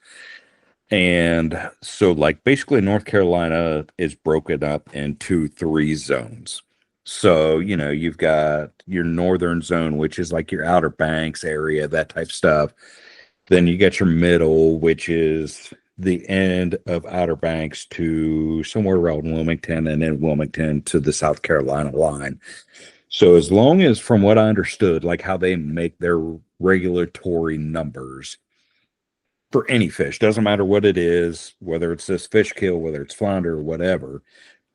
And so like basically North Carolina is broken up into 3 zones. So, you've got your northern zone, which is like your Outer Banks area, that type stuff. Then you got your middle, which is the end of Outer Banks to somewhere around Wilmington, and then Wilmington to the South Carolina line. So as long as, from what I understood, like how they make their regulatory numbers for any fish, doesn't matter what it is, whether it's this fish kill, whether it's flounder or whatever,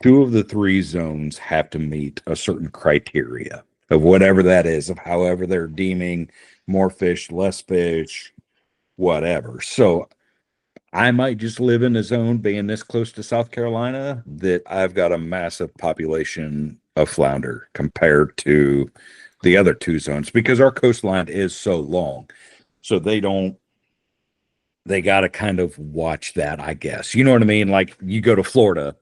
2 of the 3 zones have to meet a certain criteria of whatever that is, of however they're deeming more fish, less fish, whatever. So I might just live in a zone being this close to South Carolina that I've got a massive population of flounder compared to the other 2 zones, because our coastline is so long. So they got to kind of watch that, I guess. You know what I mean? Like you go to Florida.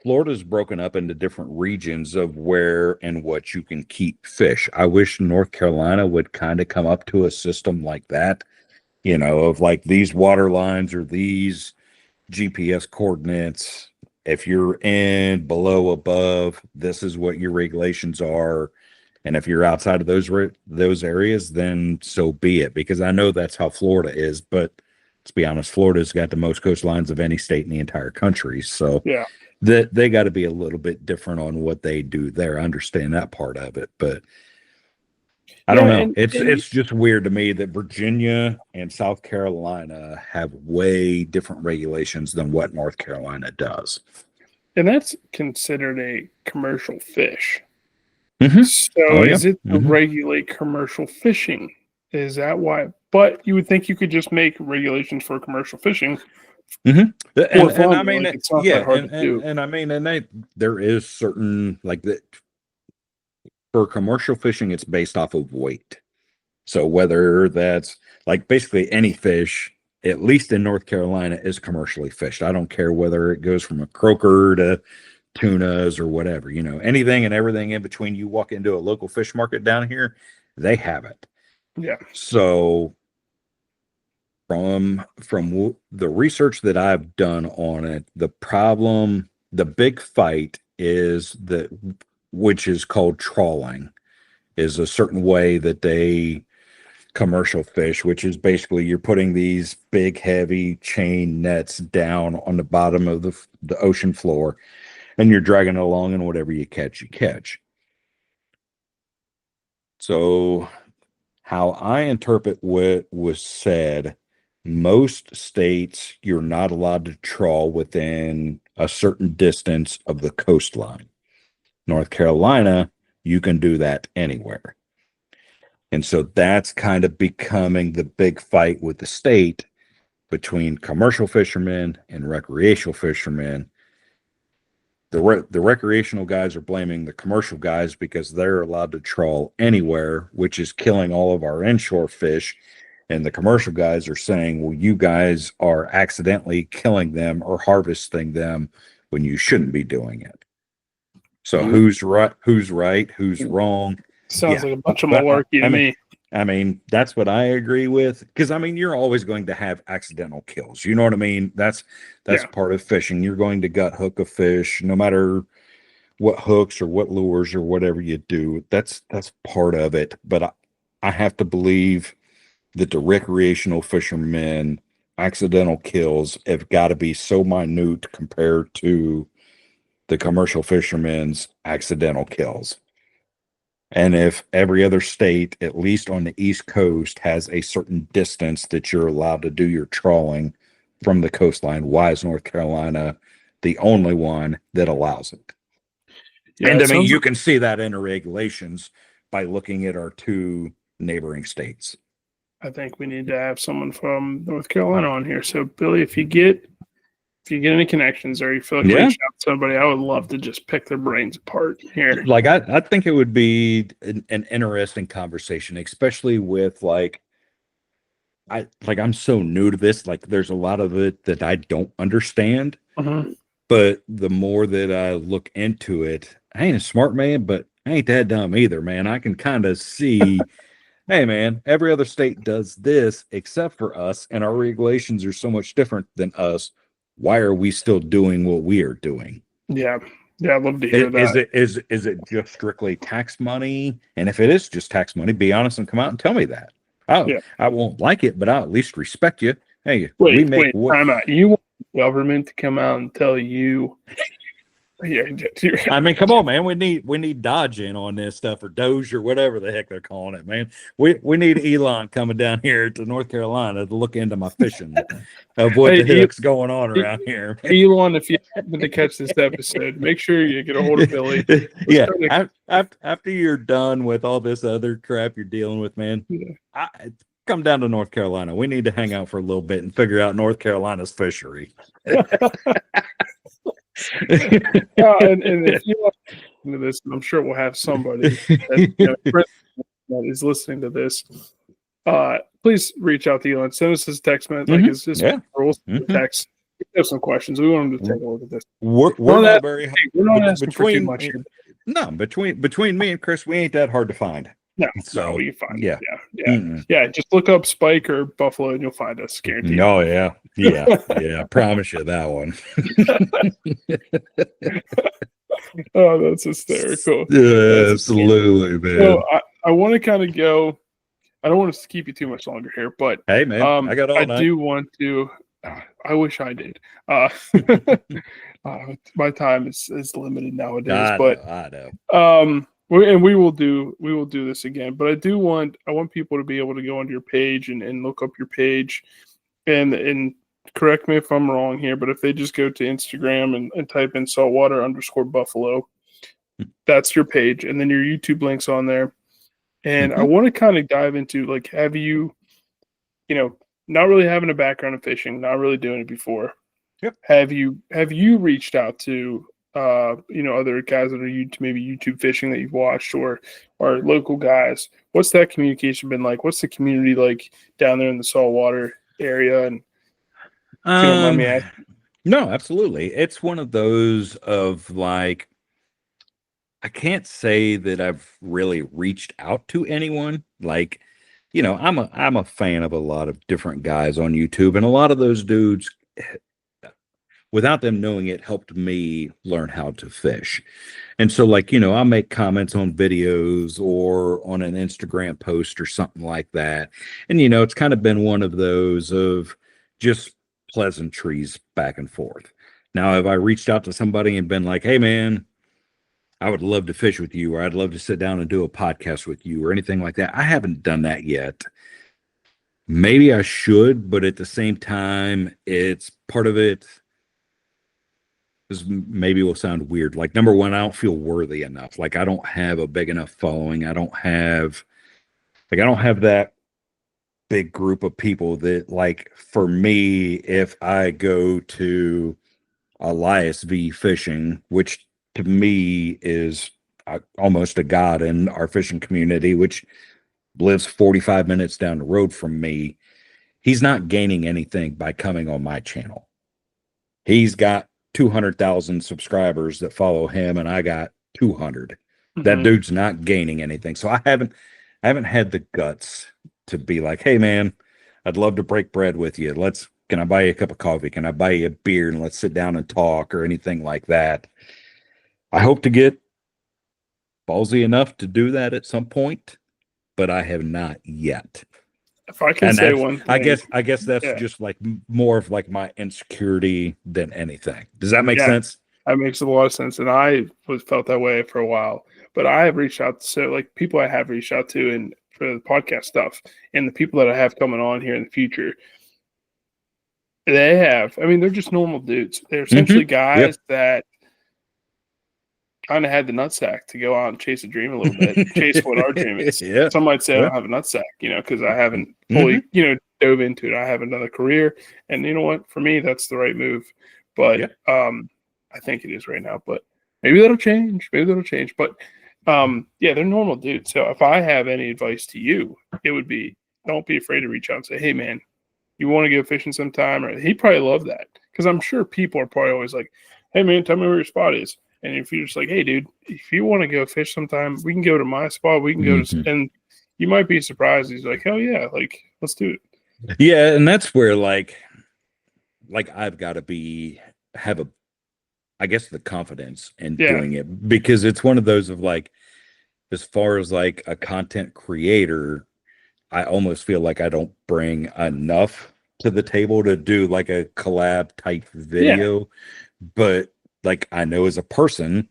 Florida's broken up into different regions of where and what you can keep fish. I wish North Carolina would kind of come up to a system like that, of like these water lines or these GPS coordinates. If you're in, below, above, this is what your regulations are. And if you're outside of those areas, then so be it. Because I know that's how Florida is. But let's be honest, Florida's got the most coastlines of any state in the entire country. So yeah, they got to be a little bit different on what they do there. I understand that part of it, but I don't know. It's just weird to me that Virginia and South Carolina have way different regulations than what North Carolina does. And that's considered a commercial fish. Mm-hmm. So is it to regulate commercial fishing? Is that why But you would think you could just make regulations for commercial fishing And for fun. I mean, Like, it's not yeah, that hard to do. and I mean, there is certain like that for commercial fishing, it's based off of weight. So whether that's like basically any fish, at least in North Carolina, is commercially fished. I don't care whether it goes from a croaker to tunas or whatever, anything and everything in between. You walk into a local fish market down here, they have it. Yeah. So from the research that I've done on it, the big fight is that, which is called trawling, is a certain way that they commercial fish, which is basically you're putting these big heavy chain nets down on the bottom of the ocean floor, and you're dragging it along, and whatever you catch. So how I interpret what was said, most states you're not allowed to trawl within a certain distance of the coastline. North Carolina, you can do that anywhere. And so that's kind of becoming the big fight with the state between commercial fishermen and recreational fishermen. The recreational guys are blaming the commercial guys because they're allowed to trawl anywhere, which is killing all of our inshore fish. And the commercial guys are saying, well, you guys are accidentally killing them or harvesting them when you shouldn't be doing it. So who's right? Who's wrong? Sounds like a bunch of But malarkey to me. I mean, that's what I agree with. Because I mean, you're always going to have accidental kills. You know what I mean? That's part of fishing. You're going to gut hook a fish, no matter what hooks or what lures or whatever you do. That's part of it. But I have to believe that the recreational fishermen accidental kills have got to be so minute compared to the commercial fishermen's accidental kills. And if every other state, at least on the East Coast, has a certain distance that you're allowed to do your trawling from the coastline, why is North Carolina the only one that allows it? Yeah, and I mean, you can see that in the regulations by looking at our two neighboring states. I think we need to have someone from North Carolina on here. So, Billy, if you get any connections or you feel like reaching out to somebody, I would love to just pick their brains apart here. Like I think it would be an interesting conversation, especially with I'm so new to this. Like there's a lot of it that I don't understand. But the more that I look into it, I ain't a smart man, but I ain't that dumb either, man. I can kind of see, hey man, every other state does this except for us, and our regulations are so much different than us. Why are we still doing what we are doing? Yeah, I'd love to hear that. Is it just strictly tax money? And if it is just tax money, be honest and come out and tell me that. I won't like it, but I'll at least respect you. Hey, wait, time out. You want the government to come out and tell you? I mean, come on, man. We need Dodge in on this stuff, or Doge, or whatever the heck they're calling it, man. We need Elon coming down here to North Carolina to look into my fishing of what the heck's going on around here. Elon, if you happen to catch this episode, make sure you get a hold of Billy. After you're done with all this other crap you're dealing with, man, come down to North Carolina. We need to hang out for a little bit and figure out North Carolina's fishery. And if you want to listen to this, I'm sure we'll have somebody that is listening to this. Please reach out to Elon. Send us his text message, like his rules text. We have some questions. We want him to take a look at this. We're not very. We're not asking for too much here. No, between me and Chris, we ain't that hard to find. No, you find it. Yeah. Just look up Spike or Buffalo, and you'll find us. Guaranteed. Oh yeah. I promise you that one. Oh, that's hysterical. Yeah, absolutely, man. So I want to kind of go. I don't want to keep you too much longer here, but hey, man, I got all night. I do want to. I wish I did. My time is limited nowadays, I know. And we will do this again, but I want people to be able to go onto your page and look up your page, and correct me if I'm wrong here, but if they just go to Instagram and type in saltwater_Buffalo, that's your page, and then your YouTube links on there. And I want to kind of dive into, like, have you not really having a background in fishing, not really doing it before. Yep. Have you reached out to other guys that are maybe YouTube fishing that you've watched or local guys? What's that communication been like? What's the community like down there in the saltwater area? And if you don't mind me asking. No, absolutely. It's one of those of like, I can't say that I've really reached out to anyone. Like, I'm a fan of a lot of different guys on YouTube, and a lot of those dudes, without them knowing it, helped me learn how to fish. And so, like, I'll make comments on videos or on an Instagram post or something like that. And, it's kind of been one of those of just pleasantries back and forth. Now, have I reached out to somebody and been like, hey, man, I would love to fish with you, or I'd love to sit down and do a podcast with you, or anything like that? I haven't done that yet. Maybe I should, but at the same time, it's part of it. This maybe will sound weird. Like, number one, I don't feel worthy enough. Like, I don't have a big enough following. I don't have that big group of people that, like, for me, if I go to Elias V Fishing, which to me is almost a god in our fishing community, which lives 45 minutes down the road from me, he's not gaining anything by coming on my channel. He's got 200,000 subscribers that follow him, and I got 200. That dude's not gaining anything. So I haven't had the guts to be like, hey man, I'd love to break bread with you. Can I buy you a cup of coffee? Can I buy you a beer and let's sit down and talk, or anything like that? I hope to get ballsy enough to do that at some point, but I have not yet. If I can say one thing, I guess that's just like more of like my insecurity than anything. Does that make sense? That makes a lot of sense. And I felt that way for a while, but I have reached out to people I have reached out to and for the podcast stuff, and the people that I have coming on here in the future. They're just normal dudes. They're essentially guys that kind of had the nutsack to go out and chase a dream a little bit, chase what our dream is. Yeah. Some might say I don't have a nutsack, because I haven't fully, dove into it. I have another career, and you know what? For me, that's the right move. But I think it is right now. But maybe that'll change. But they're normal dudes. So if I have any advice to you, it would be don't be afraid to reach out and say, hey man, you want to go fishing sometime? Or he'd probably love that, because I'm sure people are probably always like, hey man, tell me where your spot is. And if you're just like, hey dude, if you want to go fish sometime, we can go to my spot. We can go to, and you might be surprised. He's like, hell yeah, like let's do it. Yeah, and that's where like I've got to have the confidence in doing it, because it's one of those of like, as far as like a content creator, I almost feel like I don't bring enough to the table to do like a collab type video. But like, I know as a person,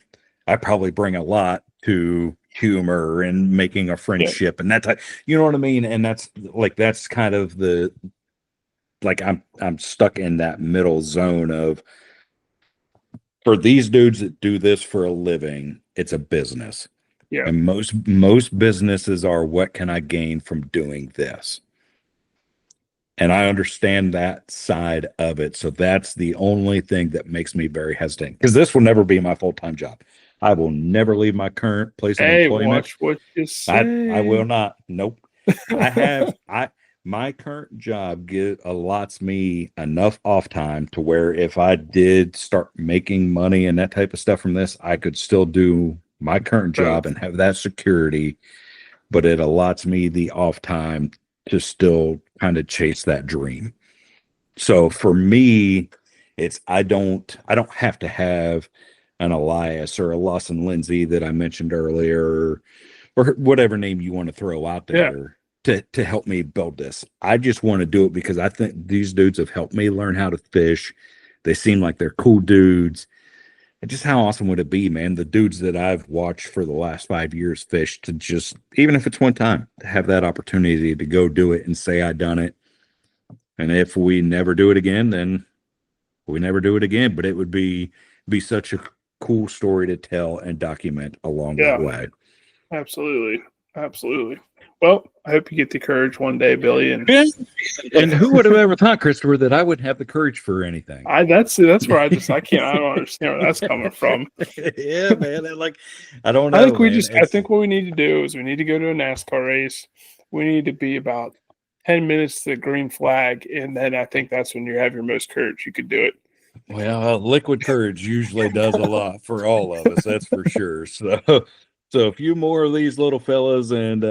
I probably bring a lot to humor and making a friendship and that type, you know what I mean? And that's kind of the, like, I'm stuck in that middle zone of, for these dudes that do this for a living, it's a business. Yeah. And most businesses are, what can I gain from doing this? And I understand that side of it. So that's the only thing that makes me very hesitant, because this will never be my full-time job. I will never leave my current place of employment. Watch what you say. I will not. Nope. My current job allots me enough off time to where if I did start making money and that type of stuff from this, I could still do my current job and have that security, but it allots me the off time to still kind of chase that dream. So for me, it's, I don't have to have an Elias or a Lawson Lindsay that I mentioned earlier, or whatever name you want to throw out there to help me build this. I just want to do it because I think these dudes have helped me learn how to fish. They seem like they're cool dudes. And just how awesome would it be, man? The dudes that I've watched for the last 5 years fish, to just, even if it's one time, to have that opportunity to go do it and say I done it. And if we never do it again, then we never do it again. But it would be such a cool story to tell and document along that way. Absolutely. Absolutely. Well, I hope you get the courage one day, Billy. And And who would have ever thought, Christopher, that I would have the courage for anything? that's where I don't understand where that's coming from. Yeah, man. I don't I know, think man. I think what we need to do is we need to go to a NASCAR race. We need to be about 10 minutes to the green flag, and then I think that's when you have your most courage. You could do it. Well, liquid courage usually does a lot for all of us, that's for sure. So a few more of these little fellas, and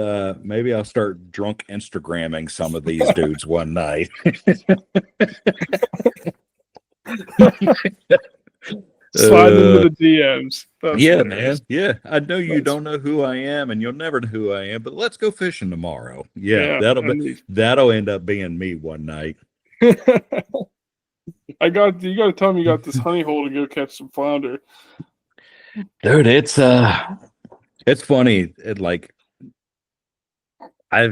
maybe I'll start drunk Instagramming some of these dudes one night. Slide into the DMs. That's Yeah, hilarious. man. Yeah, I know you don't know who I am, and you'll never know who I am. But let's go fishing tomorrow. Yeah, Yeah, that'll end up being me one night. you got to tell me you got this honey hole to go catch some flounder. Dude, it's funny. Like I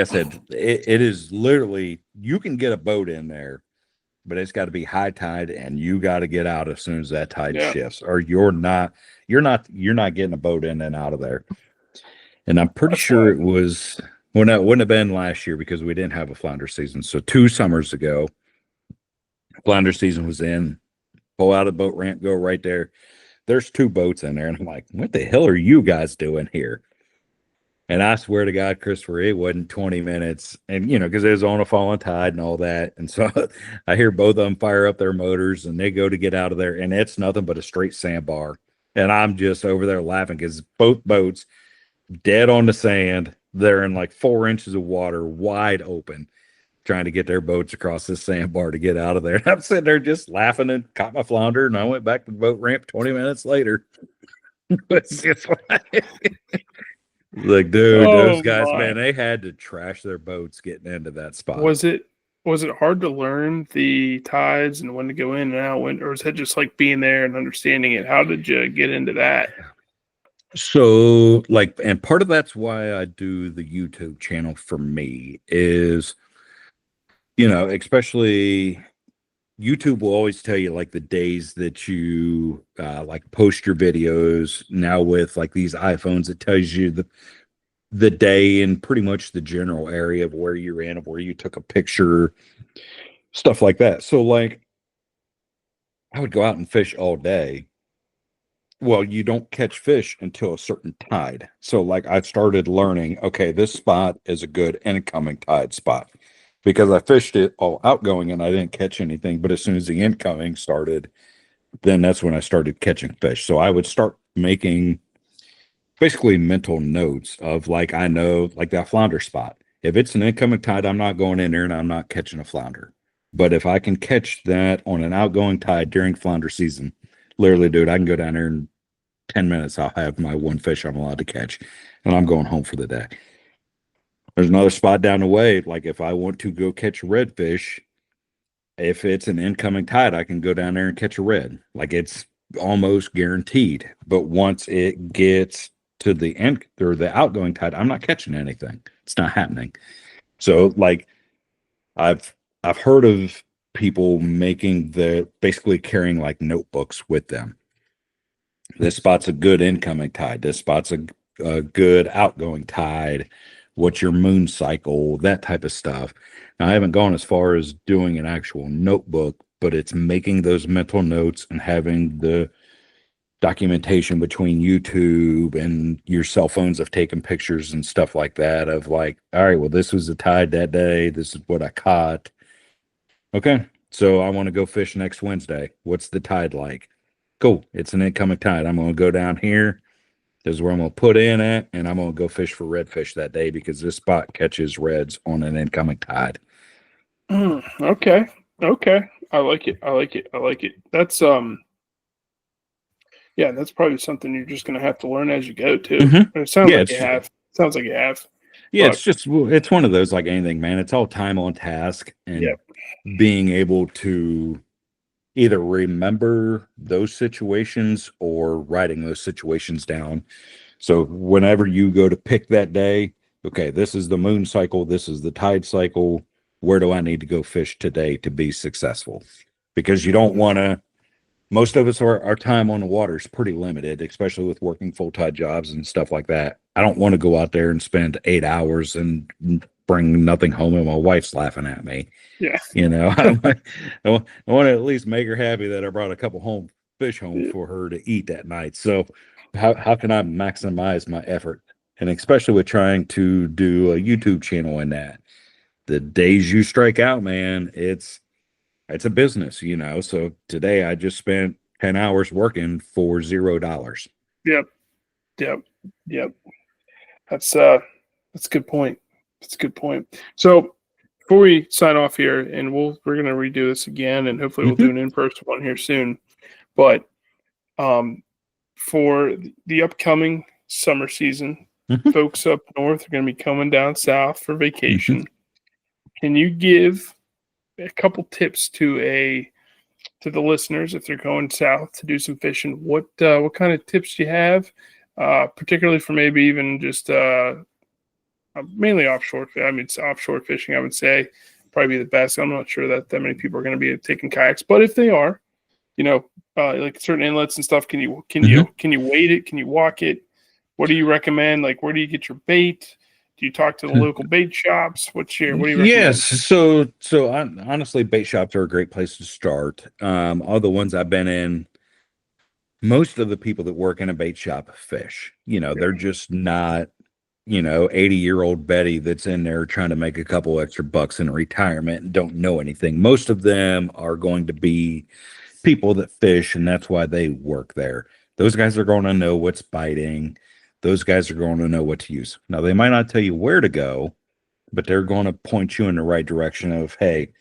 said, it is literally, you can get a boat in there, but it's got to be high tide, and you got to get out as soon as that tide shifts, or you're not getting a boat in and out of there. And I'm pretty sure it was, well, no, it wouldn't have been last year because we didn't have a flounder season. So 2 summers ago, flounder season was in. Pull out a boat ramp, go right there. There's 2 boats in there, and I'm like, what the hell are you guys doing here? And I swear to God, Christopher, it wasn't 20 minutes. And, because it was on a falling tide and all that. And so I hear both of them fire up their motors, and they go to get out of there. And it's nothing but a straight sandbar. And I'm just over there laughing because both boats dead on the sand. They're in like 4 inches of water, wide open, trying to get their boats across this sandbar to get out of there. And I'm sitting there just laughing and caught my flounder. And I went back to the boat ramp 20 minutes later. It's just like, dude, those guys, man, they had to trash their boats getting into that spot. Was it hard to learn the tides and when to go in and out, or is it just like being there and understanding it? How did you get into that? So, and part of that's why I do the YouTube channel for me is, especially YouTube will always tell you like the days that you post your videos. Now with like these iPhones, it tells you the day and pretty much the general area of where you're in, of where you took a picture, stuff like that. So like I would go out and fish all day. Well, you don't catch fish until a certain tide. So like I started learning, okay, this spot is a good incoming tide spot. Because I fished it all outgoing and I didn't catch anything. But as soon as the incoming started, then that's when I started catching fish. So I would start making basically mental notes of like, I know like that flounder spot. If it's an incoming tide, I'm not going in there and I'm not catching a flounder. But if I can catch that on an outgoing tide during flounder season, literally, dude, I can go down there in 10 minutes. I'll have my one fish I'm allowed to catch and I'm going home for the day. There's another spot down the way. Like if I want to go catch redfish, if it's an incoming tide, I can go down there and catch a red. Like it's almost guaranteed. But once it gets to the end or the outgoing tide, I'm not catching anything. It's not happening. So like I've heard of people basically carrying like notebooks with them. This spot's a good incoming tide. This spot's a good outgoing tide. What's your moon cycle, that type of stuff. Now, I haven't gone as far as doing an actual notebook, but it's making those mental notes and having the documentation between YouTube and your cell phones of taking pictures and stuff like that of like, all right, well, this was the tide that day. This is what I caught. Okay, so I want to go fish next Wednesday. What's the tide like? Cool. It's an incoming tide. I'm going to go down here. This is where I'm going to put in at, and I'm going to go fish for redfish that day because this spot catches reds on an incoming tide. Okay. I like it. That's yeah, that's probably something you're just going to have to learn as you go too. Mm-hmm. It sounds like you have. Sounds like you have. Yeah, it's one of those like anything, man. It's all time on task and being able to either remember those situations or writing those situations down. So whenever you go to pick that day, okay, this is the moon cycle, this is the tide cycle. Where do I need to go fish today to be successful? Because you don't want to, most of us our time on the water is pretty limited, especially with working full-time jobs and stuff like that. I don't want to go out there and spend 8 hours and bring nothing home, and my wife's laughing at me. Yeah. I want to at least make her happy that I brought a couple fish home Yeah. for her to eat that night. So how can I maximize my effort? And especially with trying to do a YouTube channel in that. The days you strike out, man, it's a business, So today I just spent 10 hours working for $0. Yep. Yep. Yep. That's a good point. That's a good point. So before we sign off here, and we're gonna redo this again, and hopefully we'll do an in-person one here soon. But for the upcoming summer season, folks up north are gonna be coming down south for vacation. Can you give a couple tips to the listeners if they're going south to do some fishing? What kind of tips do you have, particularly for maybe even just mainly offshore? I mean, it's offshore fishing. I would say probably be the best. I'm not sure that many people are going to be taking kayaks, but if they are, like certain inlets and stuff, can you wade it? Can you walk it? What do you recommend? Like, where do you get your bait? Do you talk to the local bait shops? What do you recommend? Yes. Honestly, bait shops are a great place to start. All the ones I've been in, most of the people that work in a bait shop fish. They're just not, 80-year-old Betty that's in there trying to make a couple extra bucks in retirement and don't know anything. Most of them are going to be people that fish, and that's why they work there. Those guys are going to know what's biting. Those guys are going to know what to use. Now, they might not tell you where to go, but they're going to point you in the right direction of, hey,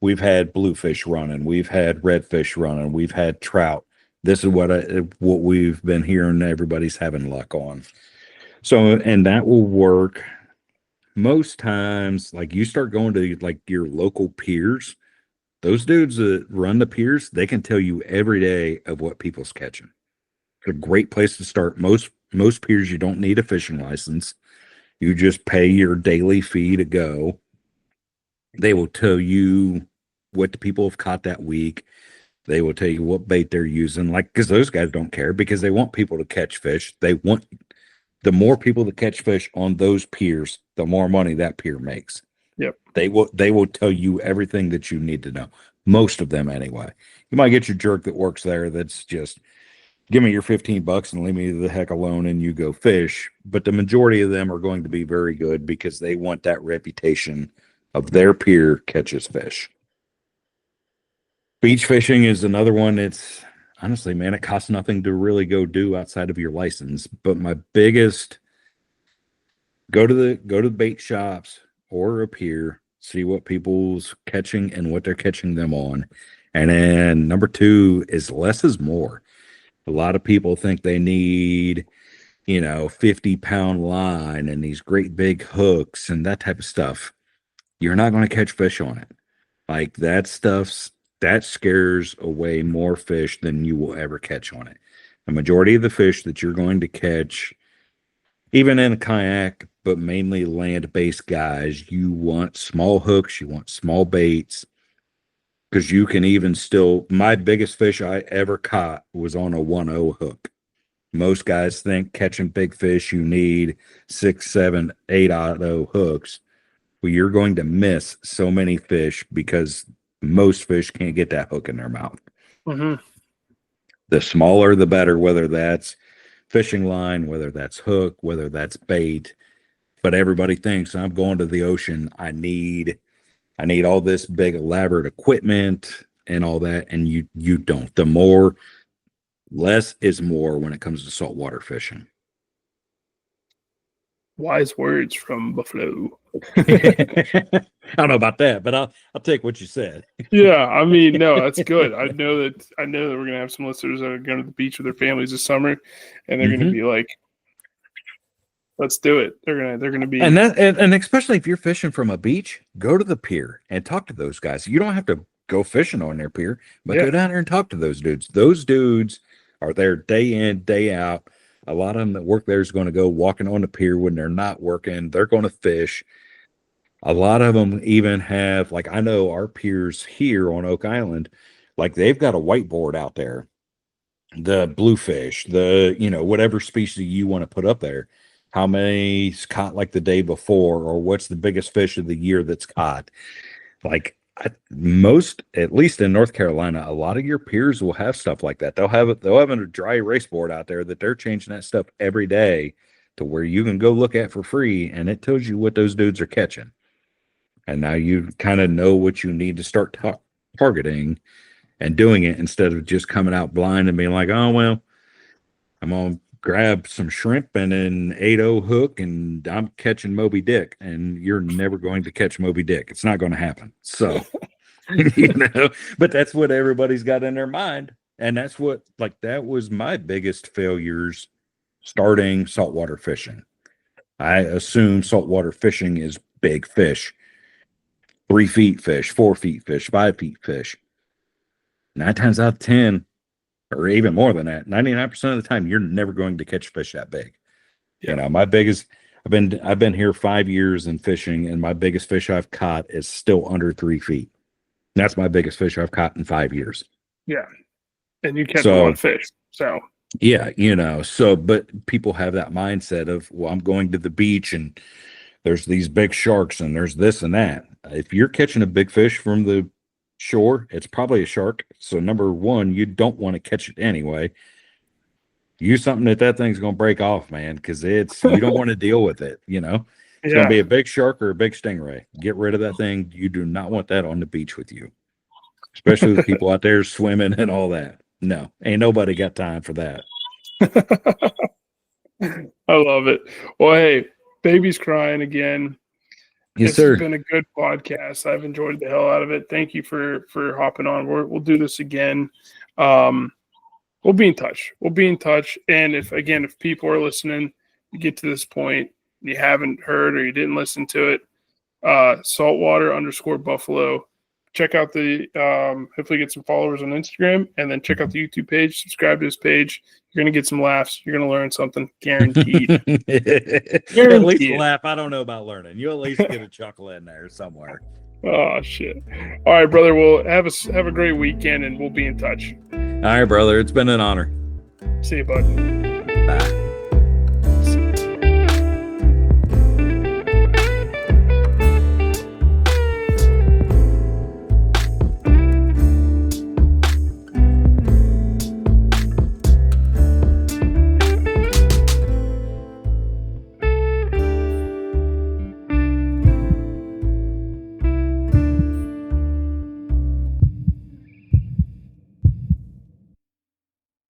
we've had bluefish running, we've had redfish running, we've had trout. This is what we've been hearing everybody's having luck on. So, and that will work most times. Like, you start going to like your local piers, those dudes that run the piers, they can tell you every day of what people's catching. It's a great place to start. Most piers, you don't need a fishing license. You just pay your daily fee to go. They will tell you what the people have caught that week. They will tell you what bait they're using. Like, because those guys don't care, because they want people to catch fish. They want the more people that catch fish on those piers, the more money that pier makes. Yep. They will tell you everything that you need to know. Most of them, anyway. You might get your jerk that works there that's just, give me your $15 and leave me the heck alone and you go fish. But the majority of them are going to be very good because they want that reputation of their pier catches fish. Beach fishing is another one. It's honestly, man, it costs nothing to really go do outside of your license. But my biggest, go to the bait shops or a pier, see what people's catching and what they're catching them on. And then number 2 is less is more. A lot of people think they need, 50-pound line and these great big hooks and that type of stuff. You're not going to catch fish on it. Like, that scares away more fish than you will ever catch on it. The majority of the fish that you're going to catch, even in a kayak, but mainly land-based guys, you want small hooks, you want small baits, because you can even still, my biggest fish I ever caught was on a 1.0 hook. Most guys think catching big fish, you need 6, 7, 8.0 hooks. Well, you're going to miss so many fish because most fish can't get that hook in their mouth. Mm-hmm. The smaller, the better, whether that's fishing line, whether that's hook, whether that's bait. But everybody thinks, I'm going to the ocean, I need all this big elaborate equipment and all that, and you don't. Less is more when it comes to saltwater fishing. Wise words from Buffalo. I don't know about that, but I'll take what you said. Yeah, I mean, no, that's good. I know that we're gonna have some listeners that are going to the beach with their families this summer, and they're going to be like, "Let's do it." They're gonna be, and especially if you're fishing from a beach, go to the pier and talk to those guys. You don't have to go fishing on their pier, but go down there and talk to those dudes. Those dudes are there day in, day out. A lot of them that work there is going to go walking on the pier when they're not working. They're going to fish. A lot of them even have, like, I know our piers here on Oak Island, like, they've got a whiteboard out there. The bluefish, whatever species you want to put up there, how many's caught like the day before, or what's the biggest fish of the year that's caught. Like most, at least in North Carolina, a lot of your peers will have stuff like that. They'll have a dry erase board out there that they're changing that stuff every day to where you can go look at for free, and it tells you what those dudes are catching. And now you kind of know what you need to start targeting and doing it, instead of just coming out blind and being like, oh, well, I'm going to grab some shrimp and an 8-0 hook and I'm catching Moby Dick. And you're never going to catch Moby Dick. It's not going to happen. So, but that's what everybody's got in their mind. And that's what, like, that was my biggest failures starting saltwater fishing. I assume saltwater fishing is big fish, 3 feet fish, 4 feet fish, 5 feet fish. 9 times out of 10, or even more than that, 99% of the time, you're never going to catch fish that big. Yeah. You know, my biggest, I've been here 5 years in fishing, and my biggest fish I've caught is still under 3 feet. That's my biggest fish I've caught in 5 years. Yeah. And you catch a lot of fish. So, yeah, you know, but people have that mindset of, well, I'm going to the beach and there's these big sharks and there's this and that. If you're catching a big fish from the shore, it's probably a shark. So number one, you don't want to catch it anyway. Use something that thing's going to break off, man, because you don't want to deal with it. You know, it's going to be a big shark or a big stingray. Get rid of that thing. You do not want that on the beach with you, especially with people out there swimming and all that. No, ain't nobody got time for that. I love it. Well, hey, baby's crying again. Yes, sir. It's been a good podcast. I've enjoyed the hell out of it. Thank you for hopping on. We'll do this again. We'll be in touch. And if people are listening, you get to this point, you haven't heard or you didn't listen to it, saltwater_buffalo. Check out hopefully get some followers on Instagram, and then check out the YouTube page, subscribe to his page. You're going to get some laughs. You're going to learn something, guaranteed. Guaranteed. At least laugh. I don't know about learning. You'll at least get a chuckle in there somewhere. Oh, shit. All right, brother. Well, have a great weekend, and we'll be in touch. All right, brother. It's been an honor. See you, bud.